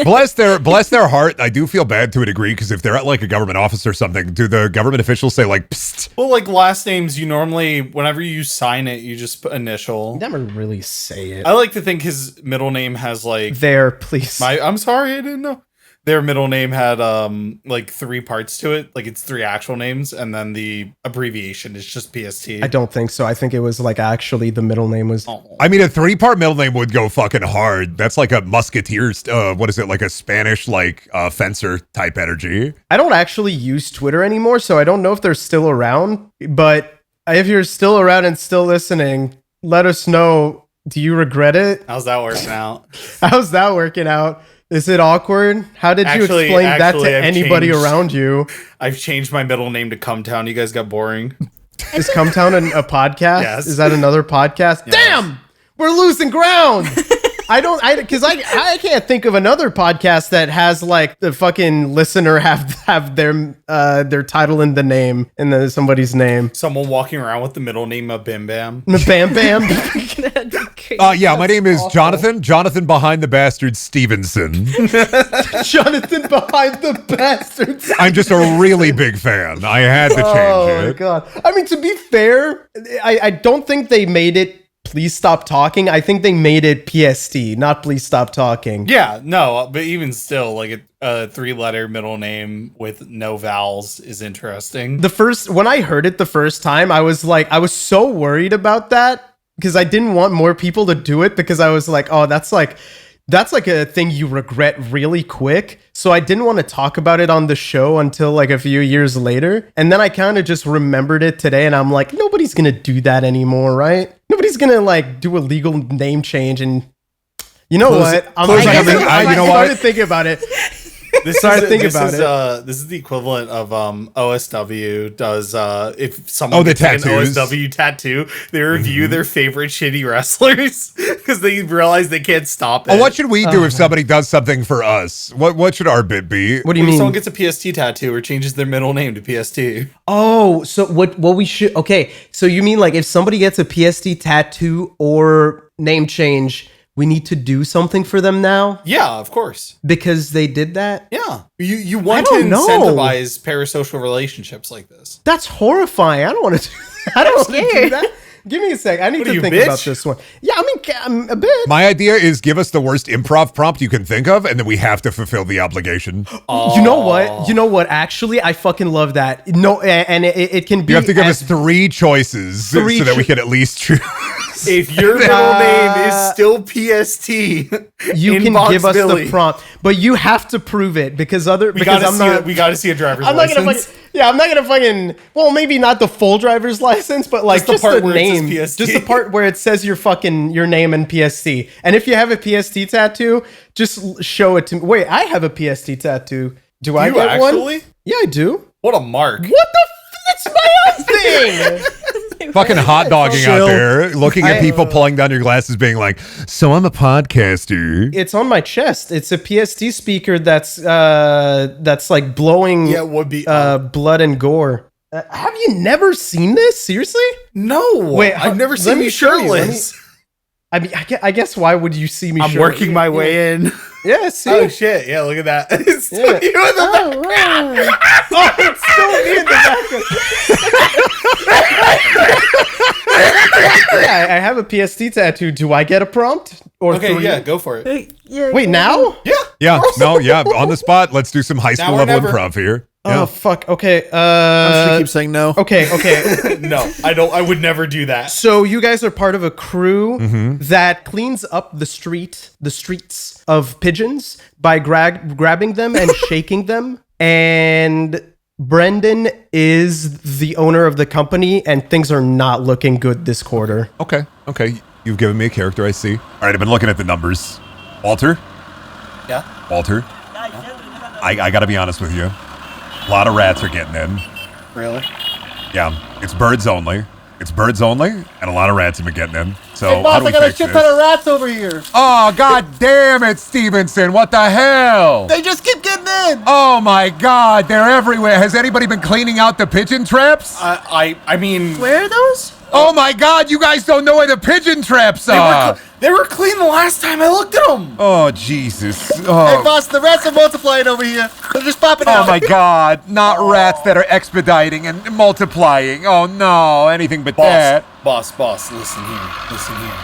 C: Bless their heart. I do feel bad to a degree because if they're at a government office or something, do the government officials say Psst?
B: Well, last names, you normally, whenever you sign it, you just put initial.
A: Never really say it.
B: I like to think his middle name has
A: there, please.
B: I'm sorry, I didn't know. Their middle name had 3 parts to it. It's 3 actual names, and then the abbreviation is just PST.
A: I don't think so. I think it was actually the middle name was.
B: Oh.
C: I mean, a 3-part middle name would go fucking hard. That's a musketeer. What is it? A Spanish fencer type energy.
A: I don't actually use Twitter anymore, so I don't know if they're still around. But if you're still around and still listening, let us know. Do you regret it?
B: How's that working out?
A: How's that working out? Is it awkward? How did you explain that to anybody around you?
B: I've changed my middle name to Cumtown. You guys got boring.
A: Is Cumtown a podcast?
B: Yes.
A: Is that another podcast?
B: Yes.
A: Damn! We're losing ground! Because I can't think of another podcast that has the fucking listener have their title in the name, in somebody's name.
B: Someone walking around with the middle name of Bim Bam.
A: Bam Bam.
E: That'd be crazy.
C: Yeah, my name is awful. Jonathan behind the bastard Stevenson.
A: Jonathan behind the bastards.
C: I'm just a really big fan. I had to change
A: Oh my
C: it.
A: god. I mean, to be fair, I don't think they made it Please Stop Talking. I think they made it PST, not Please Stop Talking.
B: Yeah, no, but even still, a 3-letter middle name with no vowels is interesting.
A: When I heard it the first time, I was so worried about that because I didn't want more people to do it because I was like, oh, that's a thing you regret really quick. So I didn't want to talk about it on the show until a few years later. And then I kind of just remembered it today and I'm like, nobody's going to do that anymore, right? Nobody's going to do a legal name change. And you know what? I started thinking about it.
B: This is the equivalent of OSW does if someone gets an OSW tattoo, they review their favorite shitty wrestlers because they realize they can't stop it.
C: Oh, what should we do if somebody does something for us? What should our bit be?
A: What do you
B: if
A: mean?
B: Someone gets a PST tattoo or changes their middle name to PST.
A: Oh, so what we should... Okay, so you mean if somebody gets a PST tattoo or name change... We need to do something for them now?
B: Yeah, of course.
A: Because they did that?
B: Yeah. You want to incentivize parasocial relationships like this.
A: That's horrifying. I don't want to do that. I don't want to do that. Give me a sec. I need
B: What are
A: to
B: you,
A: think
B: bitch?
A: about this one. Yeah, I mean, I'm a bit.
C: My idea is give us the worst improv prompt you can think of, and then we have to fulfill the obligation.
A: You know what? You know what? Actually, I fucking love that. No, and it can be.
C: You have to give us
A: as
C: 3 choices so that we can at least choose.
B: If your middle name is still PST,
A: you can
B: Inbox
A: give us
B: Billy.
A: the prompt, but you have to prove it because
B: We gotta see a driver's
A: I'm not
B: license.
A: gonna fucking. Yeah, I'm not gonna fucking. Well, maybe not the full driver's license, but like
B: Just the part
A: the
B: where it says
A: name,
B: PST.
A: just the part where it says your name and PST. And if you have a PST tattoo, just show it to me. Wait, I have a PST tattoo. Do I
B: You
A: get one?
B: actually?
A: Yeah, I do.
B: What a mark.
A: What the? That's my own thing.
C: Fucking hot dogging out
A: Chill.
C: there, looking at people pulling down your glasses, being like, "So I'm a podcaster."
A: It's on my chest. It's a PST speaker that's like blowing
B: Yeah, it would be.
A: blood and gore. Have you never seen this? Seriously?
B: No.
A: Wait,
B: I've never
A: let
B: seen
A: me
B: you
A: show you. Let me-
B: shirtless.
A: I mean, I guess why would you see me?
B: I'm
A: shirtless?
B: working my way in.
A: Yeah, see.
B: Oh shit! Yeah, look at that. It's still
A: Yeah.
B: you in the back.
E: Oh, wow.
A: Oh, it's still me in the back. Yeah, I have a PST tattoo. Do I get a prompt? Or
B: Okay,
A: 3?
B: yeah, go for it.
E: Yeah,
A: Wait, now?
B: Yeah.
C: Yeah, no, yeah, on the spot. Let's do some high school
B: or
C: level
B: never.
C: improv here.
A: Oh
C: Yeah.
A: fuck. Okay.
D: I'm just gonna keep saying no.
A: Okay.
B: No, I don't. I would never do that.
A: So you guys are part of a crew
C: Mm-hmm.
A: that cleans up the streets of pigeons by grabbing them and shaking them. And Brendan is the owner of the company, and things are not looking good this quarter.
C: Okay. You've given me a character, I see. All right, I've been looking at the numbers. Walter?
B: Yeah.
C: Walter? I gotta be honest with you. A lot of rats are getting in.
B: Really?
C: Yeah, it's birds only. It's birds only, and a lot of rats have been getting in. So
F: Hey, boss,
C: how do we
F: I got a
C: fix
F: shit
C: this?
F: ton of rats over here.
C: Oh, god damn it, Stevenson. What the hell?
F: They just keep getting in.
C: Oh my god, they're everywhere. Has anybody been cleaning out the pigeon traps?
B: I mean,
E: Where are those?
C: Oh my god, you guys don't know where the pigeon traps are.
B: they were clean the last time I looked at them.
C: Oh, Jesus.
F: Hey,
C: Oh.
F: boss, the rats are multiplying over here. They're just popping
C: Oh
F: out.
C: my god, not rats that are expediting and multiplying. Oh no, anything but that.
F: Boss, listen here.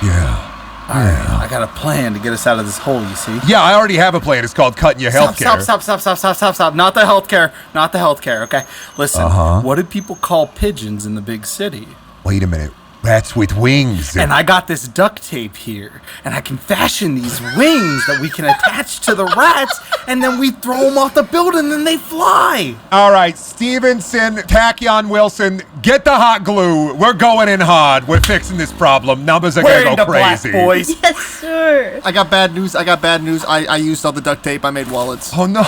C: Yeah.
F: All right, I got a plan to get us out of this hole, you see.
C: Yeah, I already have a plan. It's called cutting your health care.
F: Stop. Not the healthcare, okay? Listen,
C: Uh-huh.
F: what do people call pigeons in the big city?
C: Wait a minute. Rats with wings.
F: And I got this duct tape here, and I can fashion these wings that we can attach to the rats, and then we throw them off the building and they fly.
C: All right, Stevenson, Tachyon Wilson, get the hot glue. We're going in hard. We're fixing this problem. Numbers are
F: We're
C: going
F: in
C: to
F: the
C: go
F: black,
C: crazy.
F: boys.
E: Yes, sir.
F: I got bad news. I used all the duct tape. I made wallets.
C: Oh, no.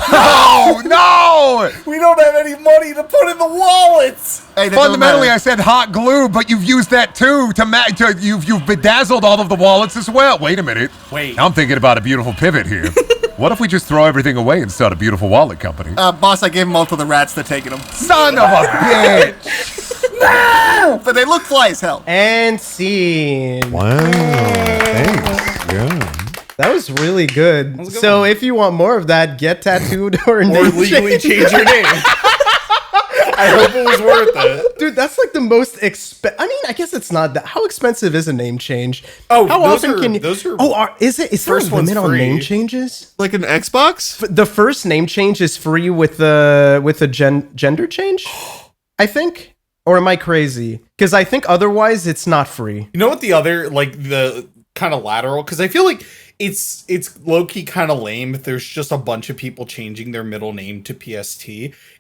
C: No!
B: We don't have any money to put in the wallets.
F: Hey, that
C: Fundamentally, I
F: don't
C: said hot glue, but you've used that too you've bedazzled all of the wallets as well. Wait a minute.
B: Wait.
C: Now I'm thinking about a beautiful pivot here. What if we just throw everything away and start a beautiful wallet company?
F: boss, I gave them all to the rats. They're taking them.
C: Son of a bitch!
F: But they look fly as hell.
A: And scene.
C: Wow. Thanks. Yeah.
A: That was really good. So if you want more of that, get tattooed or
B: Or
A: name
B: legally change your name. I hope it was worth it.
A: Dude, that's like the most I mean, I guess it's not that. How expensive is a name change?
B: Oh,
A: how
B: those
A: often
B: are-
A: can you?
B: those are-
A: Is there
B: first
A: a limit
B: one's
A: on
B: free.
A: name changes?
D: Like an Xbox?
A: The first name change is free with the gender change, I think. Or am I crazy? Because I think otherwise it's not free.
B: You know what the other, like, the kind of lateral? Because I feel like it's low-key kind of lame if there's just a bunch of people changing their middle name to PST.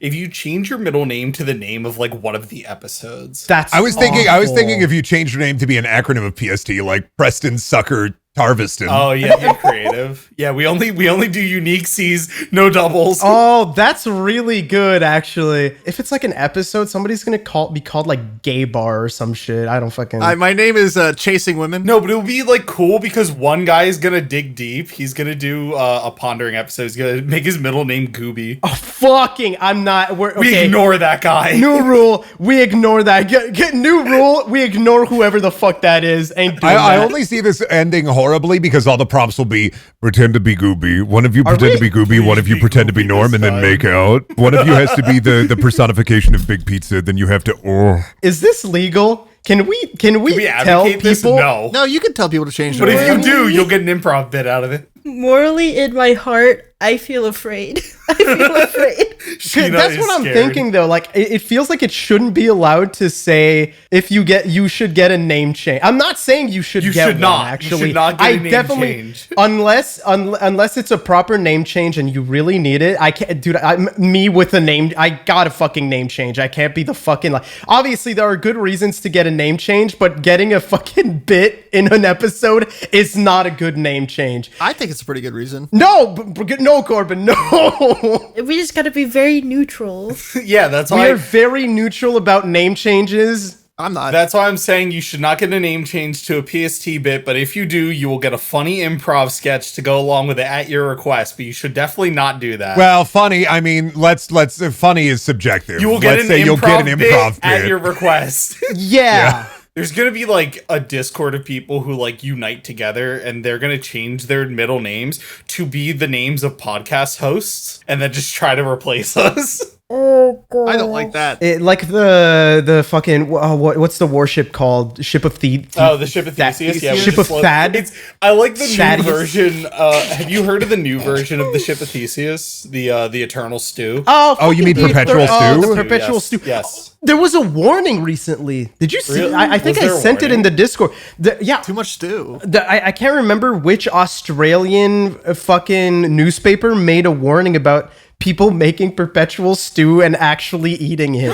B: If you change your middle name to the name of, like, one of the episodes.
A: That's
C: I was thinking
A: awful.
C: if you changed your name to be an acronym of PST, like Preston Sucker Tarveston.
B: Oh, yeah, you're creative. Yeah, we only do unique C's, no doubles.
A: Oh, that's really good, actually. If it's like an episode, somebody's gonna be called like Gay Bar or some shit. I don't fucking.
D: My name is Chasing Women.
B: No, but it'll be like cool because one guy is gonna dig deep. He's gonna do a pondering episode. He's gonna make his middle name Gooby.
A: Oh, fucking! I'm not.
B: We
A: Okay.
B: ignore that guy.
A: New rule. We ignore that. Get new rule. We ignore whoever the fuck that is. Ain't doing
C: I
A: that.
C: only see this ending horribly because all the prompts will be pretend to be Gooby. One of you pretend to be Gooby. One of you
B: be
C: pretend to be
B: Gooby
C: Norm,
B: this
C: and then
B: time.
C: make out. One of you has to be the personification of Big Pizza. Then you have to. Oh,
A: Is this legal? Can we tell
B: advocate this?
A: people?
B: No.
D: No, you can tell people to change
B: But
D: their
B: if you do, you'll get an improv bit out of it.
E: Morally, in my heart, I feel afraid. I feel afraid.
B: Sheena
A: That's
B: is
A: what I'm
B: scared.
A: thinking though. Like it feels like it shouldn't be allowed to say if you should get a name change. I'm not saying you should get
B: should
A: one,
B: not.
A: actually.
B: You should not get a name change.
A: unless it's a proper name change and you really need it. I can't, dude. Me with a name. I got a fucking name change. I can't be the fucking like. Obviously, there are good reasons to get a name change, but getting a fucking bit in an episode is not a good name change.
D: I think it's a pretty good reason.
A: No, no, Corbin, no.
E: We just gotta be very neutral.
B: Yeah, that's
A: We
B: why.
A: are very neutral about name changes.
D: I'm not.
B: That's why I'm saying you should not get a name change to a PST bit, but if you do, you will get a funny improv sketch to go along with it at your request. But you should definitely not do that.
C: Well, funny. I mean, let's. Funny is subjective.
B: You will get
C: Let's say you'll get an improv
B: at
C: bit.
B: your request.
A: Yeah.
B: There's gonna be like a Discord of people who like unite together, and they're gonna change their middle names to be the names of podcast hosts, and then just try to replace us.
E: Oh god.
D: I don't like that.
A: Like the fucking what's the warship called? Ship of Theseus.
B: Oh, the Ship of Theseus. Yeah,
A: Ship of Thad.
B: I like the
A: Thaddeus.
B: new version. Have you heard of the new version of the Ship of Theseus? The Eternal Stew.
C: Oh, you mean
A: fucking
C: Perpetual Stew?
A: The Perpetual
B: Yes,
A: Stew.
B: yes.
A: There was a warning recently. Did you see?
B: Really?
A: I think
B: Was
A: I
B: there a
A: sent it in
B: warning?
A: the Discord. Yeah.
D: Too much stew.
A: I can't remember which Australian fucking newspaper made a warning about people making perpetual stew and actually eating it.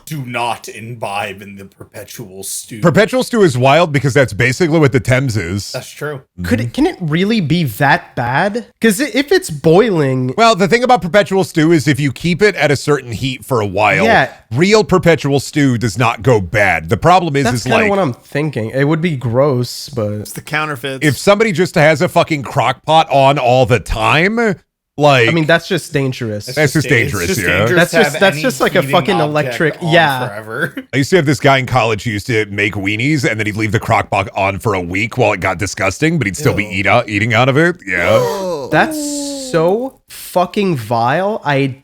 B: Do not imbibe in the Perpetual Stew.
C: Perpetual Stew is wild because that's basically what the Thames is.
B: That's true.
A: Can it really be that bad? Because if it's boiling,
C: Well, the thing about Perpetual Stew is if you keep it at a certain heat for a while,
A: Yeah.
C: real Perpetual Stew does not go bad. The problem is,
A: that's kind
C: like,
A: of what I'm thinking. It would be gross, but
D: It's the counterfeits.
C: if somebody just has a fucking crock pot on all the time, like,
A: I mean that's just dangerous.
C: That's just dangerous, yeah.
A: That's
B: to
A: just-
B: have
A: that's
B: any
A: just like a
B: heating
A: fucking
B: object
A: electric-
B: on
A: yeah.
B: forever.
C: I used to have this guy in college who used to make weenies and then he'd leave the crock pot on for a week while it got disgusting, but he'd still be eating out of it. Yeah.
A: That's so fucking vile. I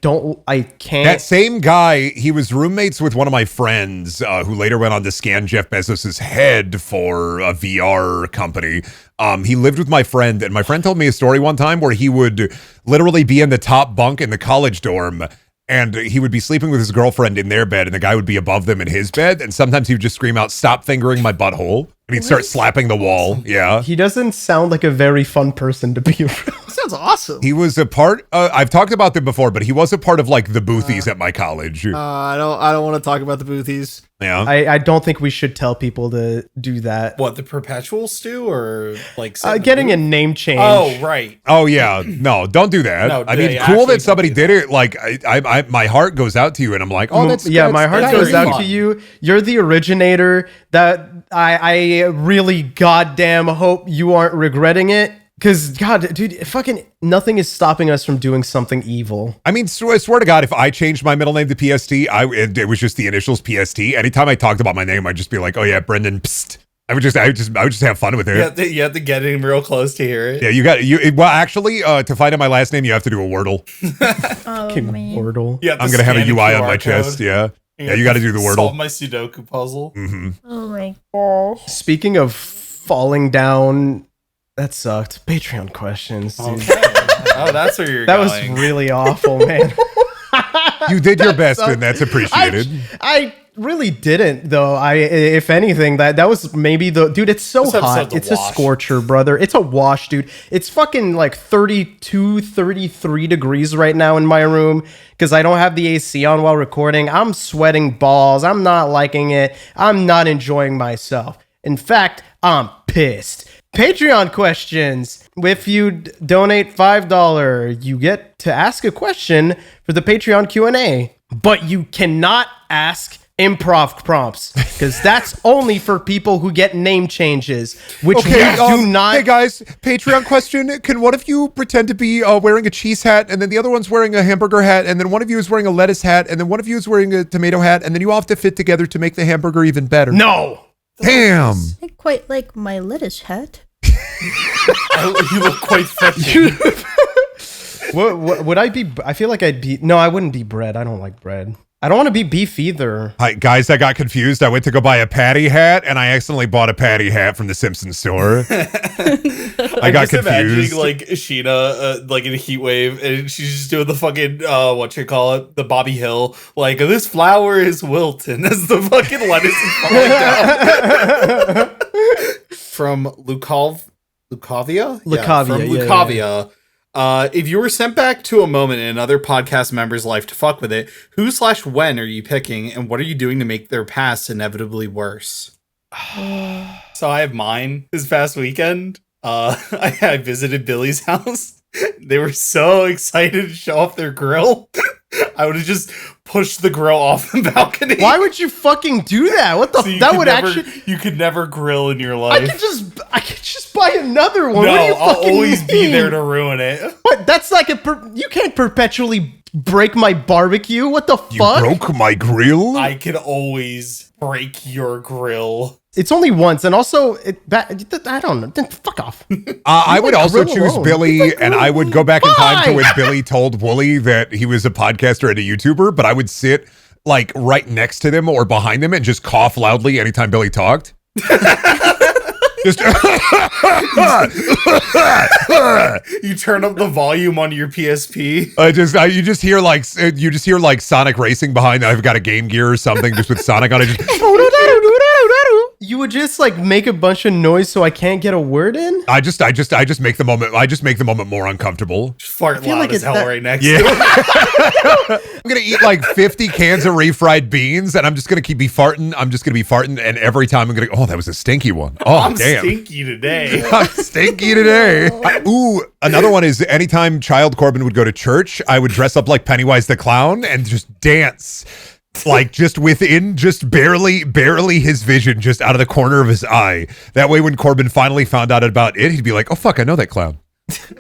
A: can't.
C: That same guy, he was roommates with one of my friends who later went on to scan Jeff Bezos' head for a VR company. He lived with my friend, and my friend told me a story one time where he would literally be in the top bunk in the college dorm, and he would be sleeping with his girlfriend in their bed, and the guy would be above them in his bed, and sometimes he would just scream out, "Stop fingering my butthole," and he'd start slapping the wall. Yeah.
A: He doesn't sound like a very fun person to be around.
D: sounds awesome.
C: He was a part, I've talked about them before, but he was a part of like the boothies at my college.
D: I don't want to talk about the boothies.
C: Yeah.
A: I don't think we should tell people to do that.
B: What, the Perpetual Stew or like
A: Getting a name change.
B: Oh, right.
C: Oh yeah, no, don't do that.
B: No,
C: I mean,
B: yeah,
C: cool
B: actually
C: that somebody
B: don't do
C: did it. Like, I, my heart goes out to you, and I'm like, oh, that's
A: my heart
C: that's
A: goes
C: very
A: out
C: fun.
A: to you. You're the originator. That I really goddamn hope you aren't regretting it. Because, God, dude, fucking nothing is stopping us from doing something evil.
C: I mean, I swear to God, if I changed my middle name to PST, it was just the initials PST. Anytime I talked about my name, I'd just be like, oh yeah, Brendan. Psst. I would just have fun with it.
B: You have to get in real close to hear it.
C: Yeah, well, actually, to find out my last name, you have to do a Wordle.
E: Oh,
A: Fucking
E: man.
A: Wordle.
B: You have to
C: I'm gonna have a
B: scan
C: UI on
B: QR
C: my chest.
B: code.
C: Yeah, you got to do the
B: Solve
C: Wordle.
B: my Sudoku puzzle.
E: Oh my gosh.
A: Speaking of falling down, that sucked. Patreon questions, dude.
B: Okay. Oh, that's where you're
A: That was
B: going.
A: really awful, man.
C: You did your best,
A: sucked.
C: and that's appreciated.
A: I really didn't, though. If anything, that was maybe the dude. It's so
B: This
A: hot.
B: episode's a
A: It's a
B: wash.
A: scorcher, brother. It's a wash, dude. It's fucking like 32, 33 degrees right now in my room because I don't have the AC on while recording. I'm sweating balls. I'm not liking it. I'm not enjoying myself. In fact, I'm pissed. Patreon questions. If you donate $5, you get to ask a question for the Patreon Q&A. But you cannot ask improv prompts because that's only for people who get name changes, which we do not.
C: Hey guys, Patreon question: can one of you pretend to be wearing a cheese hat, and then the other one's wearing a hamburger hat, and then one of you is wearing a lettuce hat, and then one of you is wearing a tomato hat, and then you all have to fit together to make the hamburger even better?
A: No.
C: Damn.
E: I quite like my lettuce hat.
B: You look quite fetching.
A: What would I be? I feel like I'd be. No, I wouldn't be bread. I don't like bread. I don't want to be beef either.
C: Hi, guys, I got confused. I went to go buy a patty hat, and I accidentally bought a patty hat from the Simpsons store. I got confused.
B: Imagining like Sheena, like in a heat wave, and she's just doing the fucking the Bobby Hill, like this flower is wilting as the fucking lettuce is falling down. From Lukavia?
A: Lukavia,
B: From Lukavia. If you were sent back to a moment in another podcast member's life to fuck with it, who/when are you picking, and what are you doing to make their past inevitably worse? So I have mine this past weekend. I visited Billy's house. They were so excited to show off their grill. I would have just pushed the grill off the balcony.
A: Why would you fucking do that? What the?
B: So
A: That would actually.
B: You could never grill in your
A: I
B: life.
A: could just buy another one.
B: No,
A: What do you
B: I'll
A: fucking
B: always be
A: mean?
B: there to ruin it.
A: What? That's like you can't perpetually break my barbecue. What the
C: You
A: fuck?
C: broke my grill?
B: I could always break your grill.
A: It's only once, and also I don't know. Then fuck off.
C: I would also
A: grill
C: choose
A: alone.
C: Billy, and I would go back in time to
A: Why?
C: when Billy told Wooly that he was a podcaster and a YouTuber, but I would sit like right next to them or behind them and just cough loudly anytime Billy talked. Just
B: You turn up the volume on your PSP.
C: you just hear like Sonic racing behind. I've got a Game Gear or something just with Sonic on it. Just,
A: You would just like make a bunch of noise so I can't get a word in.
C: I just make the moment more uncomfortable.
B: Fart
A: feel
B: loud
A: like
B: as
A: it's
B: hell
A: that-
B: right next
C: Yeah.
B: to it.
C: I'm gonna eat like 50 cans of refried beans, and I'm just gonna keep be farting. I'm just gonna be farting, and every time I'm gonna that was a stinky one. Oh
B: I'm
C: damn.
B: stinky today.
C: I'm stinky today. Ooh, another one is anytime Child Corbin would go to church, I would dress up like Pennywise the Clown and just dance. Like just within just barely his vision, just out of the corner of his eye. That way when Corbin finally found out about it, he'd be like, oh fuck, I know that clown.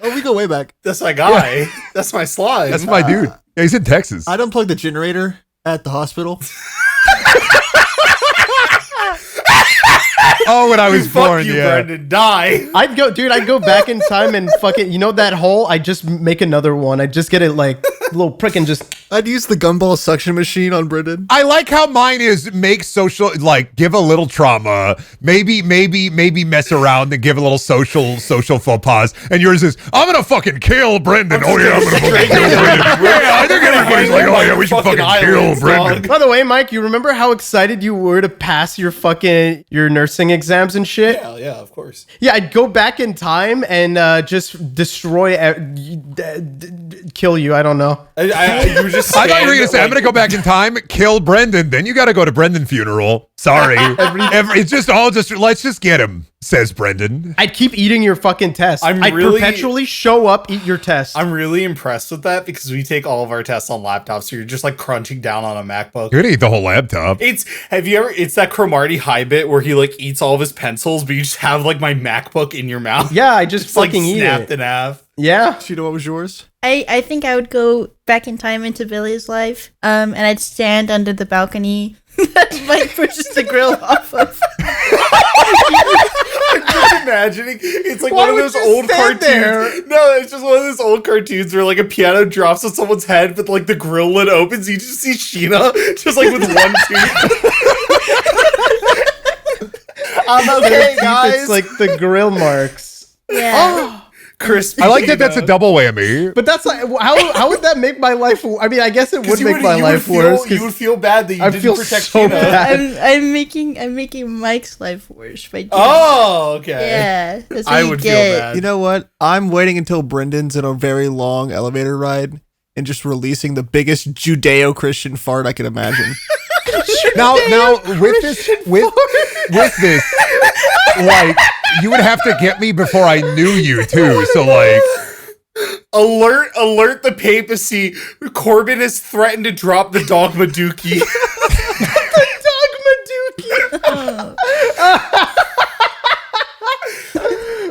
D: Oh, we go way back.
B: That's my guy. That's my slime.
C: That's my dude. Yeah, he's in Texas.
D: I'd unplug the generator at the hospital.
C: Oh, when I was
B: Fuck
C: born,
B: you,
C: yeah.
B: Brendan. Die.
A: I'd go back in time and fucking, that hole? I just make another one. I just get it like a little prick and just.
D: I'd use the gumball suction machine on Brendan.
C: I like how mine is make social, like give a little trauma, maybe mess around and give a little social faux pas. And yours is, I'm gonna fucking kill Brendan. Oh yeah, I'm gonna fucking kill Brendan. Yeah, I think everybody's like, oh yeah, we should fucking kill Brendan.
A: By the way, Mike, you remember how excited you were to pass your nursing exams and shit?
B: Hell yeah, of course.
A: Yeah, I'd go back in time and just destroy, kill you. I don't know.
B: You were just.
C: I thought you were gonna say, I'm
B: like-
C: gonna go back in time, kill Brendan, then you gotta go to Brendan funeral. Sorry. It's just let's just get him, says Brendan.
A: I'd keep eating your fucking test. I'd perpetually show up, eat your test.
B: I'm really impressed with that because we take all of our tests on laptops, so you're just like crunching down on a MacBook.
C: You're gonna eat the whole laptop.
B: It's that Cromartie high bit where he like eats all of his pencils, but you just have like my MacBook in your mouth.
A: Yeah, I just
B: It's like
A: fucking eat
B: snapped
A: it.
B: in half.
A: Yeah.
D: Sheena, what was yours?
E: I think I would go back in time into Billy's life, and I'd stand under the balcony that Mike pushes the grill off of.
B: I'm just imagining it's like
A: Why
B: one of
A: would
B: those
A: you
B: old
A: stand
B: cartoons.
A: there?
B: No, it's just one of those old cartoons where like a piano drops on someone's head, but like the grill lid opens, you just see Sheena just like with one tooth. I'm okay, guys.
A: It's like the grill marks.
E: Yeah.
B: Crispy.
C: I like that
B: Sheena.
C: that's a double whammy.
A: But that's like, how would that make my life? I mean, I guess it would
B: 'Cause
A: make my life worse. 'cause
B: You would feel bad that you
A: I'd
B: didn't
A: feel
B: protect
A: so
B: Sheena.
A: bad.
E: I'm making Mike's life worse by doing
B: Oh, okay.
E: yeah. That's what
B: I
E: you
B: would feel
E: get.
B: bad.
D: You know what? I'm waiting until Brendan's in a very long elevator ride and just releasing the biggest Judeo-Christian fart I can imagine.
C: Now with this, like you would have to get me before I knew you too. So like,
B: Alert the papacy. Corbin has threatened to drop the dogma dookie.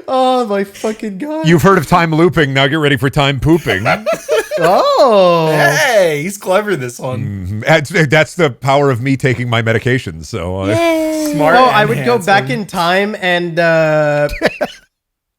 A: Oh my fucking god!
C: you've heard of time looping. Now get ready for time pooping.
A: Oh,
B: Hey, he's clever, this one.
C: That's the power of me taking my medications. So
E: Yay.
B: Smart.
A: no,
B: and
A: I would go back
B: handsome.
A: in time and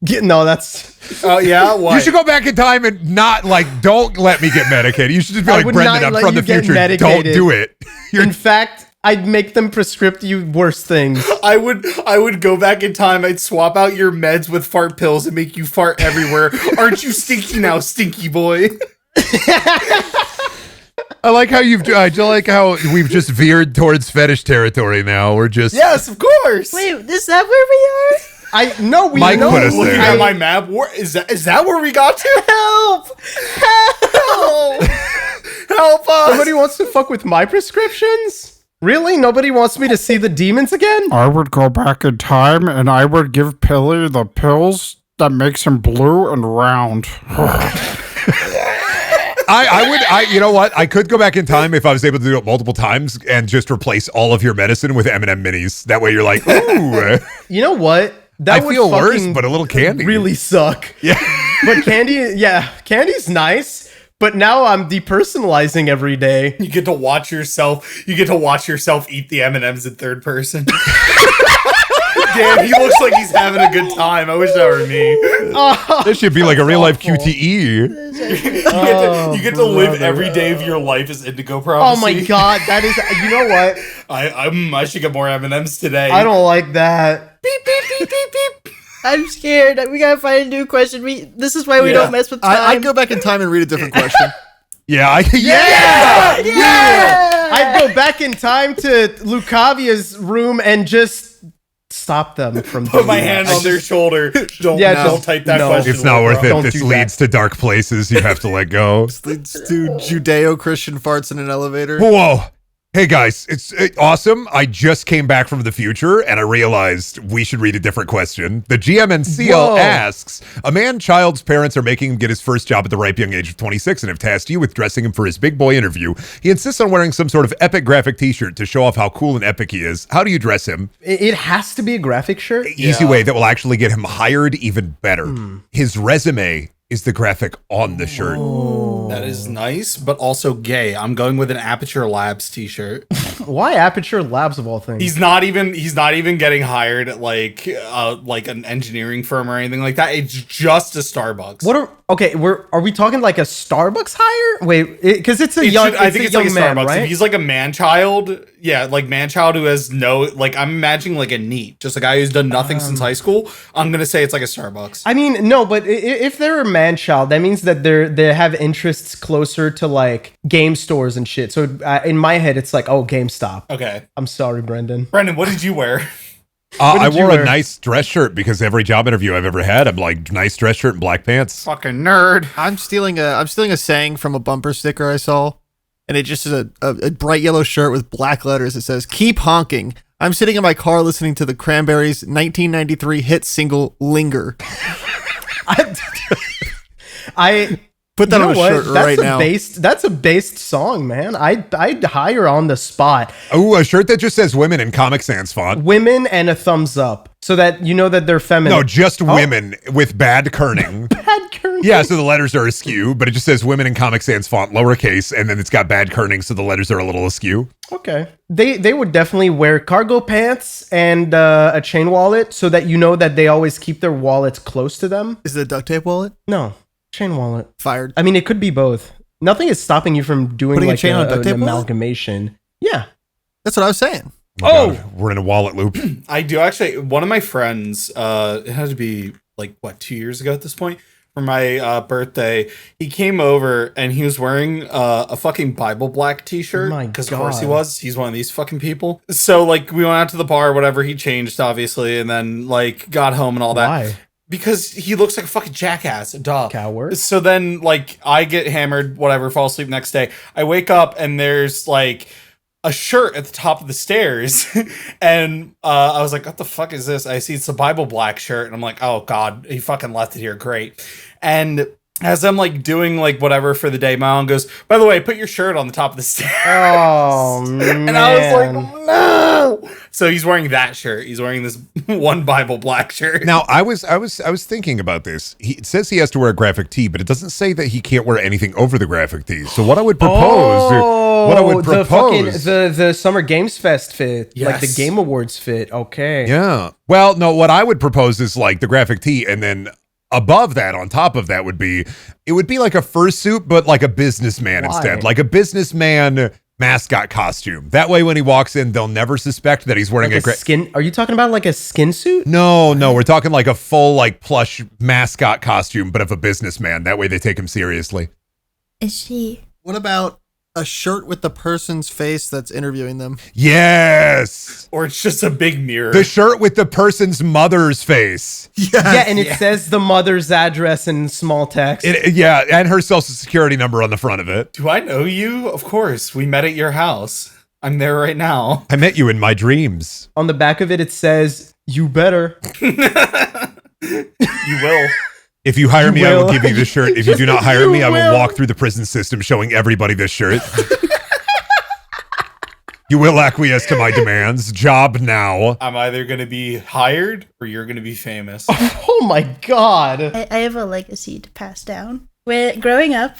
A: No, that's...
B: Oh, yeah? What?
C: You should go back in time and not, don't let me get medicated. You should just be like,
A: would
C: Brendan,
A: not
C: I'm
A: let
C: from
A: you
C: the
A: get
C: future. Don't
A: medicated.
C: do it.
A: In fact, I'd make them prescript you worse things.
B: I would go back in time. I'd swap out your meds with fart pills and make you fart everywhere. Aren't you stinky now, stinky boy?
C: I like how we've just veered towards fetish territory now. We're just...
B: Yes, of course.
E: Wait, is that where we are?
C: Mike put us
B: Looking
C: there.
B: at my map, is that where we got to?
E: Help!
B: Help us!
A: Nobody wants to fuck with my prescriptions? Really? Nobody wants me to see the demons again?
G: I would go back in time and I would give Pilly the pills that makes him blue and round.
C: You know what? I could go back in time if I was able to do it multiple times and just replace all of your medicine with M&M minis. That way you're like, ooh.
A: You know what?
C: I feel worse, but a little candy.
A: Really suck.
C: Yeah.
A: But candy's nice. But now I'm depersonalizing every day.
B: You get to watch yourself. You get to watch yourself eat the M&Ms in third person. Damn, he looks like he's having a good time. I wish that were me.
C: This should be like a real life QTE.
B: You get to live every day of your life as Indigo Prophecy.
A: Oh my god, that is. You know what?
B: I should get more M&Ms today.
A: I don't like that.
B: Beep beep beep beep beep.
E: I'm scared. We gotta find a new question. This is why we don't mess with time.
D: I'd go back in time and read a different question.
C: Yeah.
A: I'd go back in time to Lucavia's room and just stop them from
B: Put my hand on their shoulder. Don't type that question.
C: It's not worth it.
A: Don't
C: This
A: do
C: leads to dark places. You have to let go.
D: This leads to Judeo-Christian farts in an elevator.
C: Whoa. Hey guys, it's awesome. I just came back from the future and I realized we should read a different question. The GMNCL
A: Whoa.
C: asks, a child's parents are making him get his first job at the ripe young age of 26 and have tasked you with dressing him for his big boy interview. He insists on wearing some sort of epic graphic t-shirt to show off how cool and epic he is. How do you dress him?
A: It has to be a graphic shirt.
C: Easy way that will actually get him hired even better. His resume is the graphic on the shirt.
B: That is nice, but also gay. I'm going with an Aperture Labs t-shirt.
A: Why Aperture Labs of all things?
B: He's not even getting hired at like an engineering firm or anything like that. It's just a Starbucks.
A: Are we talking like a Starbucks hire? Wait, because it's a young.
B: I think it's like a
A: man,
B: Starbucks.
A: right?
B: If he's like a man child, like man child who has I'm imagining like a NEET, just a guy who's done nothing since high school. I'm gonna say it's like a Starbucks.
A: I mean, no, but if they're a man child, that means that they have interests closer to like game stores and shit. So in my head, it's like, oh, GameStop.
B: Okay.
A: I'm sorry, Brendan.
B: Brendan, what did you wear?
C: I wore a nice dress shirt because every job interview I've ever had, I'm like, nice dress shirt and black pants.
B: Fucking nerd.
D: I'm stealing a saying from a bumper sticker I saw, and it just is a bright yellow shirt with black letters. It says, "Keep honking. I'm sitting in my car listening to the Cranberries' 1993 hit single Linger."
A: I
D: put that on a shirt right now.
A: That's a based song, man. I'd hire on the spot.
C: Oh, a shirt that just says women in Comic Sans font.
A: Women and a thumbs up so that you know that they're feminine.
C: No, just women with bad kerning.
A: Bad kerning.
C: Yeah, so the letters are askew, but it just says women in Comic Sans font, lowercase, and then it's got bad kerning, so the letters are a little askew.
A: Okay. They would definitely wear cargo pants and a chain wallet so that you know that they always keep their wallets close to them.
D: Is it a duct tape wallet?
A: No. Chain wallet.
D: Fired.
A: I mean, it could be both. Nothing is stopping you from doing
D: Putting
A: like
D: a chain on a duct tape
A: an
D: wallet?
A: amalgamation. Yeah.
D: That's what I was saying.
C: Oh, God, we're in a wallet loop.
B: I do actually. One of my friends, it had to be like 2 years ago at this point, for my birthday. He came over and he was wearing a fucking Bible Black t-shirt. Because of course he was. He's one of these fucking people. So like we went out to the bar, whatever. He changed obviously, and then like got home and all that.
A: Why?
B: Because he looks like a fucking jackass. Duh.
A: Coward.
B: So then, like, I get hammered, whatever, fall asleep next day. I wake up and there's, like, a shirt at the top of the stairs. And I was like, what the fuck is this? I see it's a Bible Black shirt. And I'm like, oh, God, he fucking left it here. Great. And as I'm like doing like whatever for the day, my mom goes, by the way, put your shirt on the top of the stairs.
A: Oh, man.
B: And I was like, no. So he's wearing that shirt. He's wearing this one Bible black shirt.
C: Now, I was thinking about this. It says he has to wear a graphic tee, but it doesn't say that he can't wear anything over the graphic tee. So what I would propose,
A: the Summer Games Fest fit, like the
B: Yes.
A: Game Awards fit. Okay.
C: yeah. Well, no, what I would propose is like the graphic tee, and then above that, on top of that, would be like a fursuit, but like a businessman instead, like a businessman mascot costume. That way, when he walks in, they'll never suspect that he's wearing
A: Like a skin. Are you talking about like a skin suit?
C: No, we're talking like a full like plush mascot costume, but of a businessman. That way, they take him seriously.
E: Is she?
D: What about a shirt with the person's face that's interviewing them?
C: Yes.
B: Or it's just a big mirror.
C: The shirt with the person's mother's face.
A: Yeah, and it says the mother's address in small text.
C: Yeah, and her social security number on the front of it.
B: Do I know you? Of course. We met at your house. I'm there right now.
C: I met you in my dreams.
A: On the back of it, it says, "You better."
B: You will.
C: If you hire me, I will give you this shirt. If you do not hire me, I will
A: will.
C: walk through the prison system showing everybody this shirt. You will acquiesce to my demands. Job now.
B: I'm either going to be hired or you're going to be famous.
A: Oh my god.
E: I have a legacy to pass down. When growing up,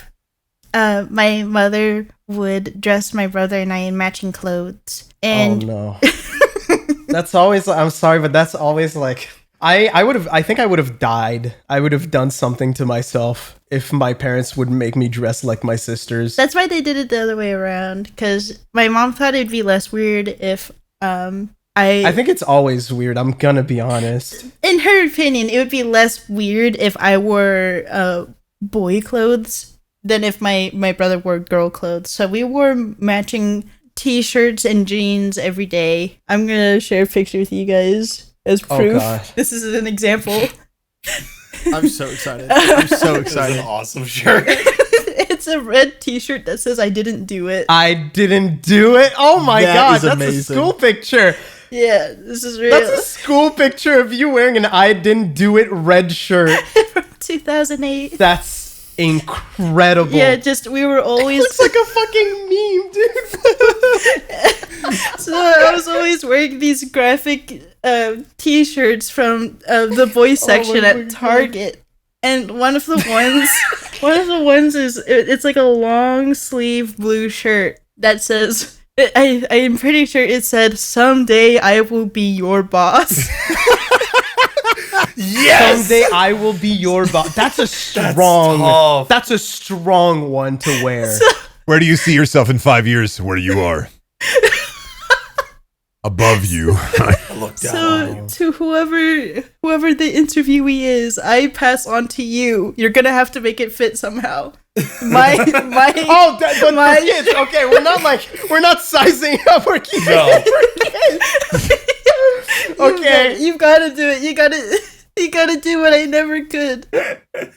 E: my mother would dress my brother and I in matching clothes. And
A: Oh no. That's always, I'm sorry, but that's always like, I think I would have died. I would have done something to myself if my parents would make me dress like my sisters.
E: that's why they did it the other way around. Because my mom thought it'd be less weird if
A: I think it's always weird. I'm gonna be honest.
E: in her opinion, it would be less weird if I wore boy clothes than if my brother wore girl clothes. So we wore matching t-shirts and jeans every day. I'm gonna share a picture with you guys as proof.
A: God.
E: This is an example.
D: I'm so excited. I'm so
B: This is an
D: excited.
B: awesome shirt.
E: It's a red t-shirt that says I didn't do it.
A: I didn't do it. Oh my
D: That
A: god,
D: is
A: that's
D: amazing.
A: a school picture.
E: Yeah, this is real.
A: That's a school picture of you wearing an "I didn't do it" red shirt.
E: From 2008.
A: That's incredible.
E: Yeah, just we were always
A: Looks like a fucking meme, dude.
E: so I was always wearing these graphic t-shirts from the boys section at Target. And one of the ones is it's like a long sleeve blue shirt that says I'm pretty sure it said "Someday I will be your boss."
B: Yes!
A: Someday I will be your boss. That's a strong.
B: tough.
A: That's a strong one to wear.
C: Where do you see yourself in 5 years? Where you are. Above you.
B: Look down.
E: So to whoever the interviewee is, I pass on to you. You're gonna have to make it fit somehow. My
A: Oh, but
E: My-
A: for kids. Okay, we're not sizing up. We're keeping
B: No.
A: it for kids. Okay.
E: you've got to do it. You gotta do what I never could.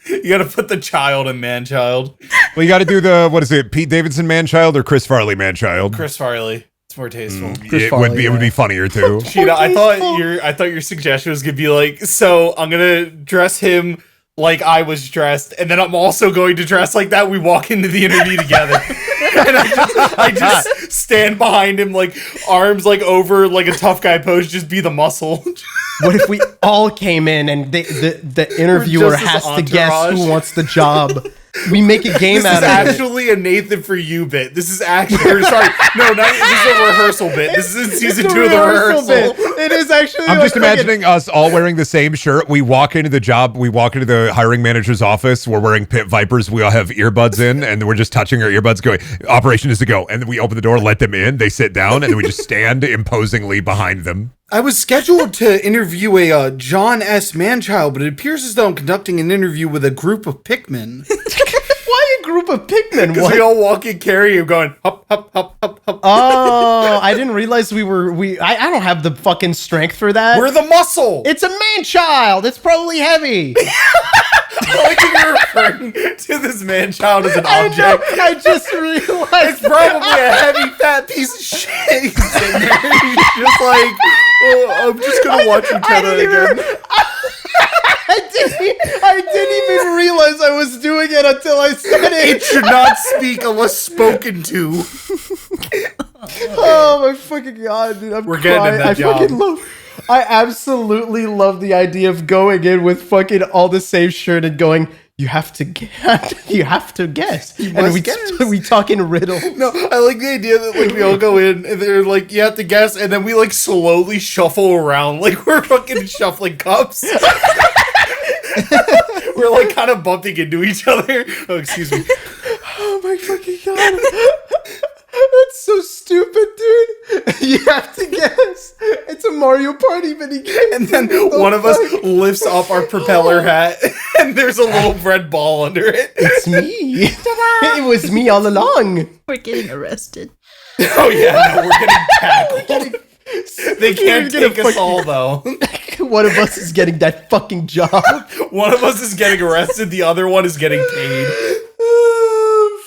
B: You got to put the child in man-child.
C: Well, you got to do the, what is it, Pete Davidson man-child or Chris Farley man-child?
B: Chris Farley. It's more tasteful.
A: Chris
C: It would
A: Farley,
C: be funnier too.
B: Sheena, I thought your suggestion was gonna be like, so I'm gonna dress him like I was dressed, and then I'm also going to dress like that. We walk into the interview together, and I just stand behind him, like arms like over like a tough guy pose, just be the muscle.
A: What if we all came in and the interviewer
B: Just his
A: has to guess
B: entourage.
A: who wants the job? We make a game
B: This
A: out
B: is
A: of it.
B: actually a Nathan for you bit. This is actually, or sorry, no, this is a rehearsal bit. This is in season 2 of the rehearsal.
A: bit. It is actually.
C: I'm just
A: like fucking-
C: imagining us all wearing the same shirt. We walk into the job. We walk into the hiring manager's office. We're wearing pit vipers. We all have earbuds in, and we're just touching our earbuds, going, "Operation is to go." And then we open the door, let them in. They sit down, and then we just stand imposingly behind them.
B: I was scheduled to interview a John S. Manchild, but it appears as though I'm conducting an interview with a group of Pikmin.
A: Why a group of Pikmin?
B: Because we all walk in, carry you going, hop, hop, hop, hop, hop.
A: Oh, I didn't realize I don't have the fucking strength for that.
B: We're the muscle.
A: It's a man child. It's probably heavy.
B: I like that you're referring to this man-child as an object.
A: I just realized.
B: It's probably a heavy, fat piece of shit he's sitting there. He's just like, oh, I'm just going to watch you tell that again.
A: I didn't even realize I was doing it until I said it.
B: It should not speak unless spoken to.
A: Oh my fucking god, dude! I'm
B: We're
A: crying.
B: getting in that job.
A: I absolutely love the idea of going in with fucking all the same shirt and going, you have to guess. You have to guess. And we talk in riddles.
B: No, I like the idea that like we all go in and they're like, you have to guess, and then we like slowly shuffle around like we're fucking shuffling cups. We're like kind of bumping into each other. Oh, excuse me.
A: Oh my fucking god. That's so stupid, dude. You have to guess. It's a Mario Party minigame.
B: And then one of us lifts up our propeller hat and there's a little red ball under it.
A: It's me. It was me all along.
E: We're getting arrested.
B: Oh yeah, no, we're getting tackled. They can't take us all though.
A: One of us is getting that fucking job.
B: One of us is getting arrested, the other one is getting paid.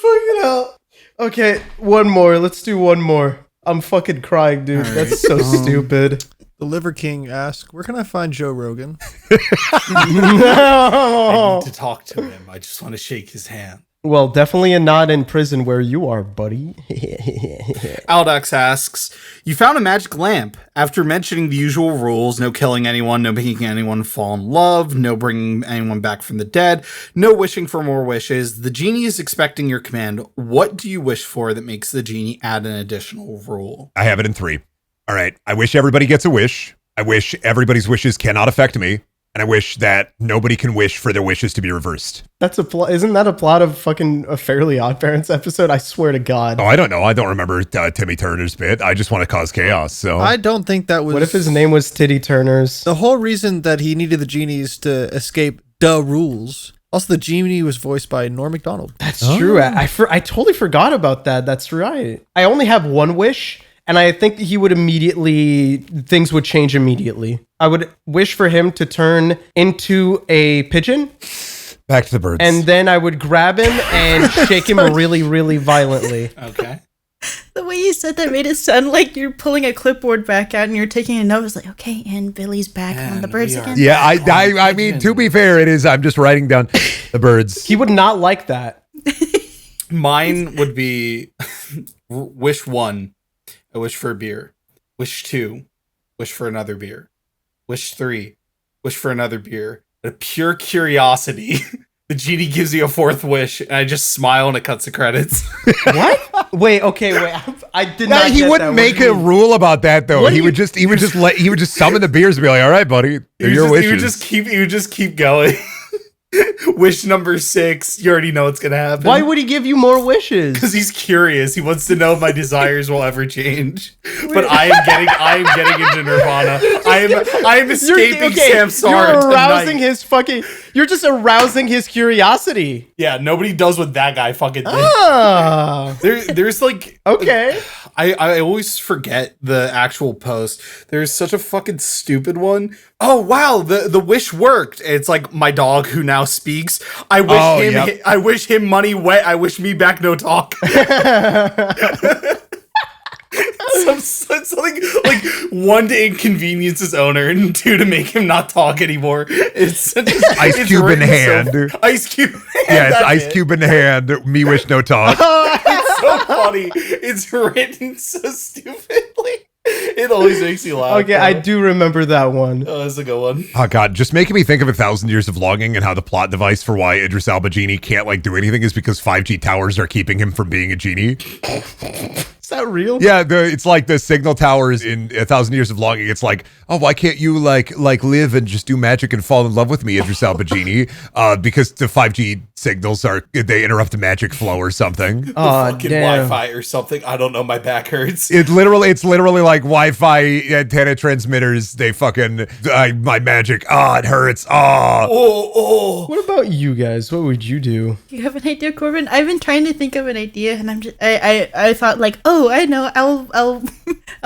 A: Fucking hell. Okay, one more. Let's do one more. I'm fucking crying, dude. That's so stupid.
D: The Liver King asks, where can I find Joe Rogan?
B: I need to talk to him. I just want to shake his hand.
A: Well, definitely not in prison where you are, buddy.
B: Aldax asks, you found a magic lamp. After mentioning the usual rules, no killing anyone, no making anyone fall in love, no bringing anyone back from the dead, no wishing for more wishes, the genie is expecting your command. What do you wish for that makes the genie add an additional rule?
C: I have it in 3. All right. I wish everybody gets a wish. I wish everybody's wishes cannot affect me. And I wish that nobody can wish for their wishes to be reversed.
A: That's isn't that a plot of fucking a Fairly Odd Parents episode? I swear to God.
C: Oh, I don't know. I don't remember Timmy Turner's bit. I just want to cause chaos. So
D: I don't think that was...
A: What if his name was Titty Turners?
D: The whole reason that he needed the genies to escape the rules. Also, the genie was voiced by Norm Macdonald.
A: That's true. I totally forgot about that. That's right. I only have one wish. And I think that things would change immediately. I would wish for him to turn into a pigeon.
C: Back to the birds.
A: And then I would grab him and shake him really, really violently.
B: Okay.
E: The way you said that made it sound like you're pulling a clipboard back out and you're taking a note. It's like, okay, and Billy's back on the birds again.
C: Yeah, I mean, to be fair, it is. I'm just writing down the birds.
A: He would not like that.
B: Mine would be wish 1. I wish for a beer. Wish 2. Wish for another beer. Wish 3. Wish for another beer. Out of pure curiosity, the genie gives you a 4th wish, and I just smile and it cuts the credits.
A: What? Wait. I did not.
C: He wouldn't make a rule about that though. He would just summon the beers and be like, "All right, buddy, they're your wishes."
B: He would just keep going. Wish number 6. You already know what's gonna happen.
A: Why would he give you more wishes?
B: Because he's curious. He wants to know if my desires will ever change. But I am getting into nirvana. I am escaping samsara.
A: You're arousing his fucking. You're just arousing his curiosity.
B: Yeah, nobody does what that guy fucking did.
A: Ah.
B: There's like
A: okay.
B: I always forget the actual post. There's such a fucking stupid one. Oh wow, the wish worked. It's like my dog who now speaks. I wish him money wet. I wish me back no talk. Something like 1 to inconvenience his owner and 2 to make him not talk anymore. It's
C: Ice Cube in hand.
B: Ice Cube.
C: Yeah, it's Ice Cube in hand. Me wish no talk.
B: It's so funny. It's written so stupidly. It always makes me laugh.
A: Okay, I do remember that one.
B: Oh, that's a good one.
C: Oh god, just making me think of 1,000 Years of Longing and how the plot device for why Idris Elba Genie can't like do anything is because 5G towers are keeping him from being a genie.
A: Is that real?
C: Yeah, it's like the signal towers in 1,000 Years of Longing. It's like, oh, why can't you like live and just do magic and fall in love with me, Idris Elba Genie? Because the 5G signals they interrupt the magic flow or something.
A: Oh,
B: fucking
A: damn.
B: Wi-Fi or something. I don't know. My back hurts.
C: It's literally like Wi-Fi antenna transmitters. They fucking my magic. It hurts.
A: What about you guys? What would you do?
E: You have an idea, Corbin? I've been trying to think of an idea, and I thought like, oh, I know. I'll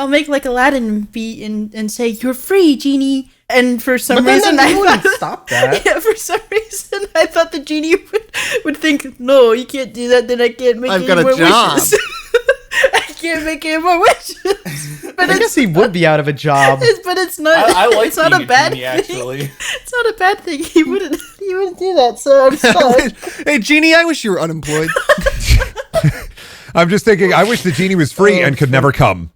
E: make like Aladdin beat and say you're free, genie. And for some reason, I
A: wouldn't stop that.
E: Yeah, for some reason, I thought the genie would think, no, you can't do that. Then I can't make any more wishes. I can't make any more wishes. But
A: I guess he would be out of a job.
E: but it's not.
B: I like
E: it's not
B: being
E: a bad
B: genie,
E: thing.
B: actually.
E: It's not a bad thing. He wouldn't do that. So I'm sorry.
D: Hey, Genie, I wish you were unemployed.
C: I'm just thinking, I wish the genie was free and could never come.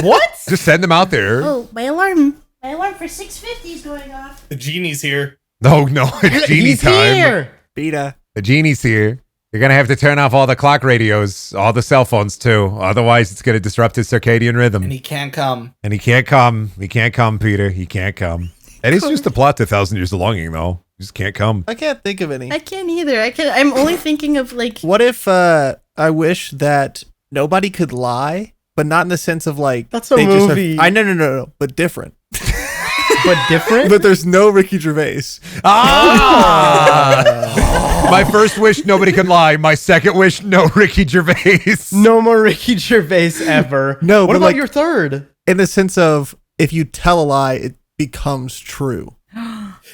A: What?
C: Just send him out there.
E: Oh, my alarm! My alarm for 6:50 is going off.
B: The genie's here.
C: No, it's genie
A: He's
C: time.
A: here.
D: Beta.
C: The genie's here. You're going to have to turn off all the clock radios, all the cell phones too. Otherwise, it's going to disrupt his circadian rhythm.
B: And he can't come.
C: And he can't come. He can't come, Peter. He can't come. It is just the plot to 1,000 Years of Longing, though. He just can't come.
D: I can't think of any.
E: I can't either. I'm only thinking of like.
D: What if I wish that nobody could lie, but not in the sense of like
A: That's a
D: they
A: movie.
D: Just have, no, but different.
A: But different?
D: But there's no Ricky Gervais.
C: My first wish, nobody can lie. My second wish, no Ricky Gervais.
A: No more Ricky Gervais ever.
D: No,
A: what
D: but
A: about
D: like-
A: your third?
D: In the sense of if you tell a lie, it becomes true.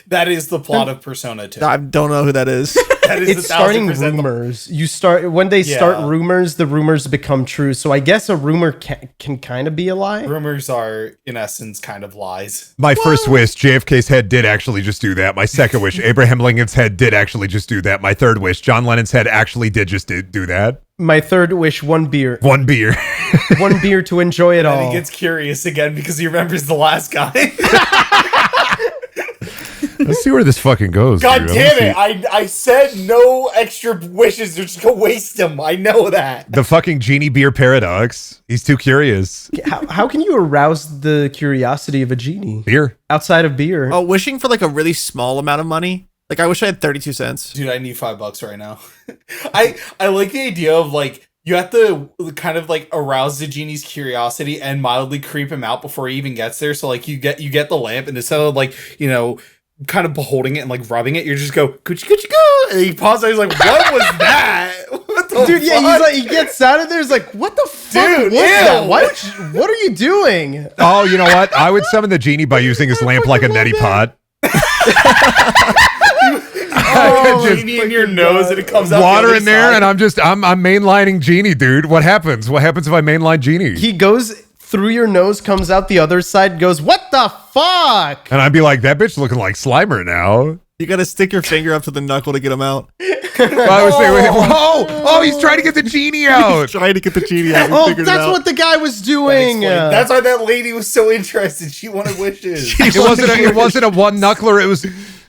B: That is the plot of Persona 2.
D: I don't know who that is.
B: That is
A: It's starting
B: 1,000% the-
A: rumors. You start when they start
B: Yeah.
A: rumors, the rumors become true. So I guess a rumor can kind of be a lie.
B: Rumors are, in essence, kind of lies.
C: My first wish, JFK's head did actually just do that. My second wish, Abraham Lincoln's head did actually just do that. My third wish, John Lennon's head actually did just do that.
A: My third wish: one beer,
C: One beer.
A: one beer to enjoy it
B: And
A: all.
B: he gets curious again because he remembers the last guy.
C: Let's see where this fucking goes.
B: God
C: dude.
B: damn it! I said no extra wishes. They're just gonna waste them. I know that.
C: The fucking genie beer paradox. He's too curious.
A: How can you arouse the curiosity of a genie
C: Beer.
A: outside of beer?
D: Oh, wishing for like a really small amount of money. Like I wish I had 32 cents.
B: Dude, I need $5 right now. I like the idea of like you have to kind of like arouse the genie's curiosity and mildly creep him out before he even gets there. So like you get the lamp and instead of like, you know, kind of beholding it and like rubbing it, you just go coochie coochie go, and he pauses. He's like, "What was that? What the
A: Dude, yeah,
B: fuck?"
A: he's like, he gets out of there. He's like, "What the fuck
B: Dude,
A: was that?
B: ew.
A: Why would what are you doing?"
C: Oh, you know what? I would summon the genie by using his lamp like a neti pot.
B: Oh, genie in your nose and it comes out
C: Water
B: the
C: in there,
B: side.
C: and I'm mainlining genie, dude. What happens? What happens if I mainline genie?
A: He goes through your nose, comes out the other side, goes, "What the fuck?"
C: And I'd be like, that bitch looking like Slimer now.
D: You gotta stick your finger up to the knuckle to get him out.
C: I was saying, whoa, he's trying to get the genie out.
D: Trying to get the genie out.
A: Oh,
D: Figured it
A: that's
D: out.
A: what the guy was doing.
B: That's why that lady was so interested. She wanted wishes.
C: It wasn't a one knuckler.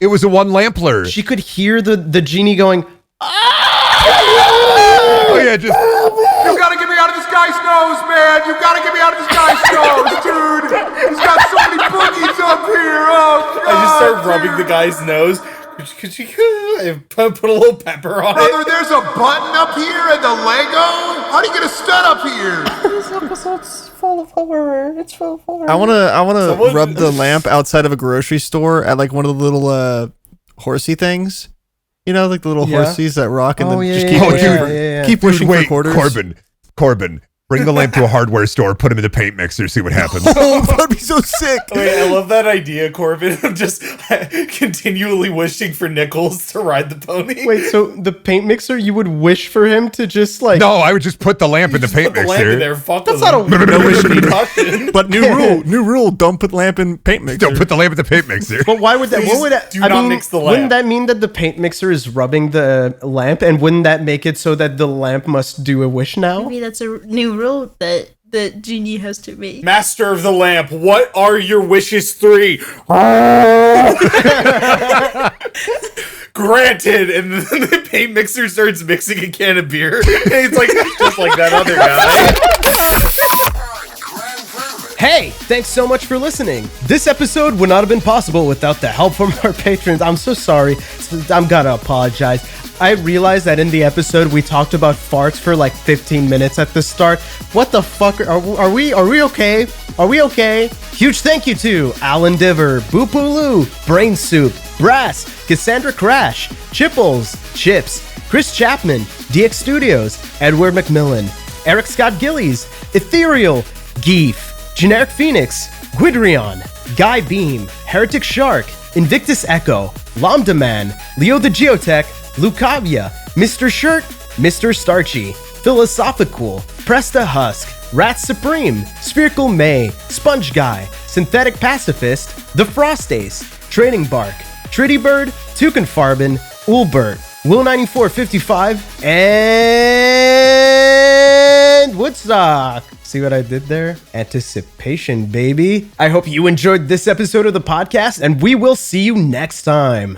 C: It was a one lampler.
A: She could hear the genie going,
C: Oh yeah, just you gotta get me out of this guy's nose, man. You gotta get me out of this guy's nose, dude. He's got so many boogies up here. Oh,
B: I just start rubbing the guy's nose. And put a little pepper on
C: brother,
B: it.
C: there's a button up here and the Lego. How do you get a stud up here?
E: This episode's full of horror. It's full of horror.
D: I wanna
B: Someone-
D: rub the lamp outside of a grocery store at like one of the little horsey things. You know, like the little
A: Yeah.
D: horsies that rock and
A: Oh,
D: then
A: yeah,
D: just
A: yeah,
D: keep
C: yeah,
D: wishing
C: yeah,
D: for,
A: yeah.
D: keep wishing
C: Wait,
D: for quarters.
C: Corbin, bring the lamp to a hardware store. Put him in the paint mixer. See what happens.
D: Oh, that'd be so sick.
B: Wait, I love that idea, Corbin, of just continually wishing for nickels to ride the pony.
A: "Wait, so the paint mixer, you would wish for him to just like
C: No, I would just put the lamp in the
B: Just
C: paint
B: put the lamp in
C: mixer.
B: there. Fuck
A: That's
B: with
A: not
B: them.
A: a
B: no wishing.
D: But new rule, don't put lamp in paint mixer.
C: Don't put the lamp in the paint mixer.
A: But why would that?
B: Please
A: What would that?
B: do not mix the
A: Wouldn't
B: lamp.
A: that mean that the paint mixer is rubbing the lamp, and wouldn't that make it so that the lamp must do a wish now?
E: Maybe that's a new rule that Genie has to make.
B: Master of the lamp, what are your wishes 3? Granted, and then the paint mixer starts mixing a can of beer. And it's like just like that other guy.
A: Hey, thanks so much for listening. This episode would not have been possible without the help from our patrons. I'm so sorry. I'm gonna apologize. I realized that in the episode we talked about farts for like 15 minutes at the start. What the fuck? Are we okay? Are we okay? Huge thank you to Alan Diver, Boopaloo, Brain Soup, Brass, Cassandra Crash, Chipples, Chips, Chris Chapman, DX Studios, Edward McMillan, Eric Scott Gillies, Ethereal, Geef, Generic Phoenix, Guidrion, Guy Beam, Heretic Shark, Invictus Echo, Lambda Man, Leo the Geotech, Lucavia, Mr. Shirt, Mr. Starchy, Philosophical, Presta Husk, Rat Supreme, Spherical May, Sponge Guy, Synthetic Pacifist, The Frost Ace, Trading Bark, Tritty Bird, Toucan Farbin, Ulbert, Will9455, and Woodstock. See what I did there? Anticipation, baby. I hope you enjoyed this episode of the podcast, and we will see you next time.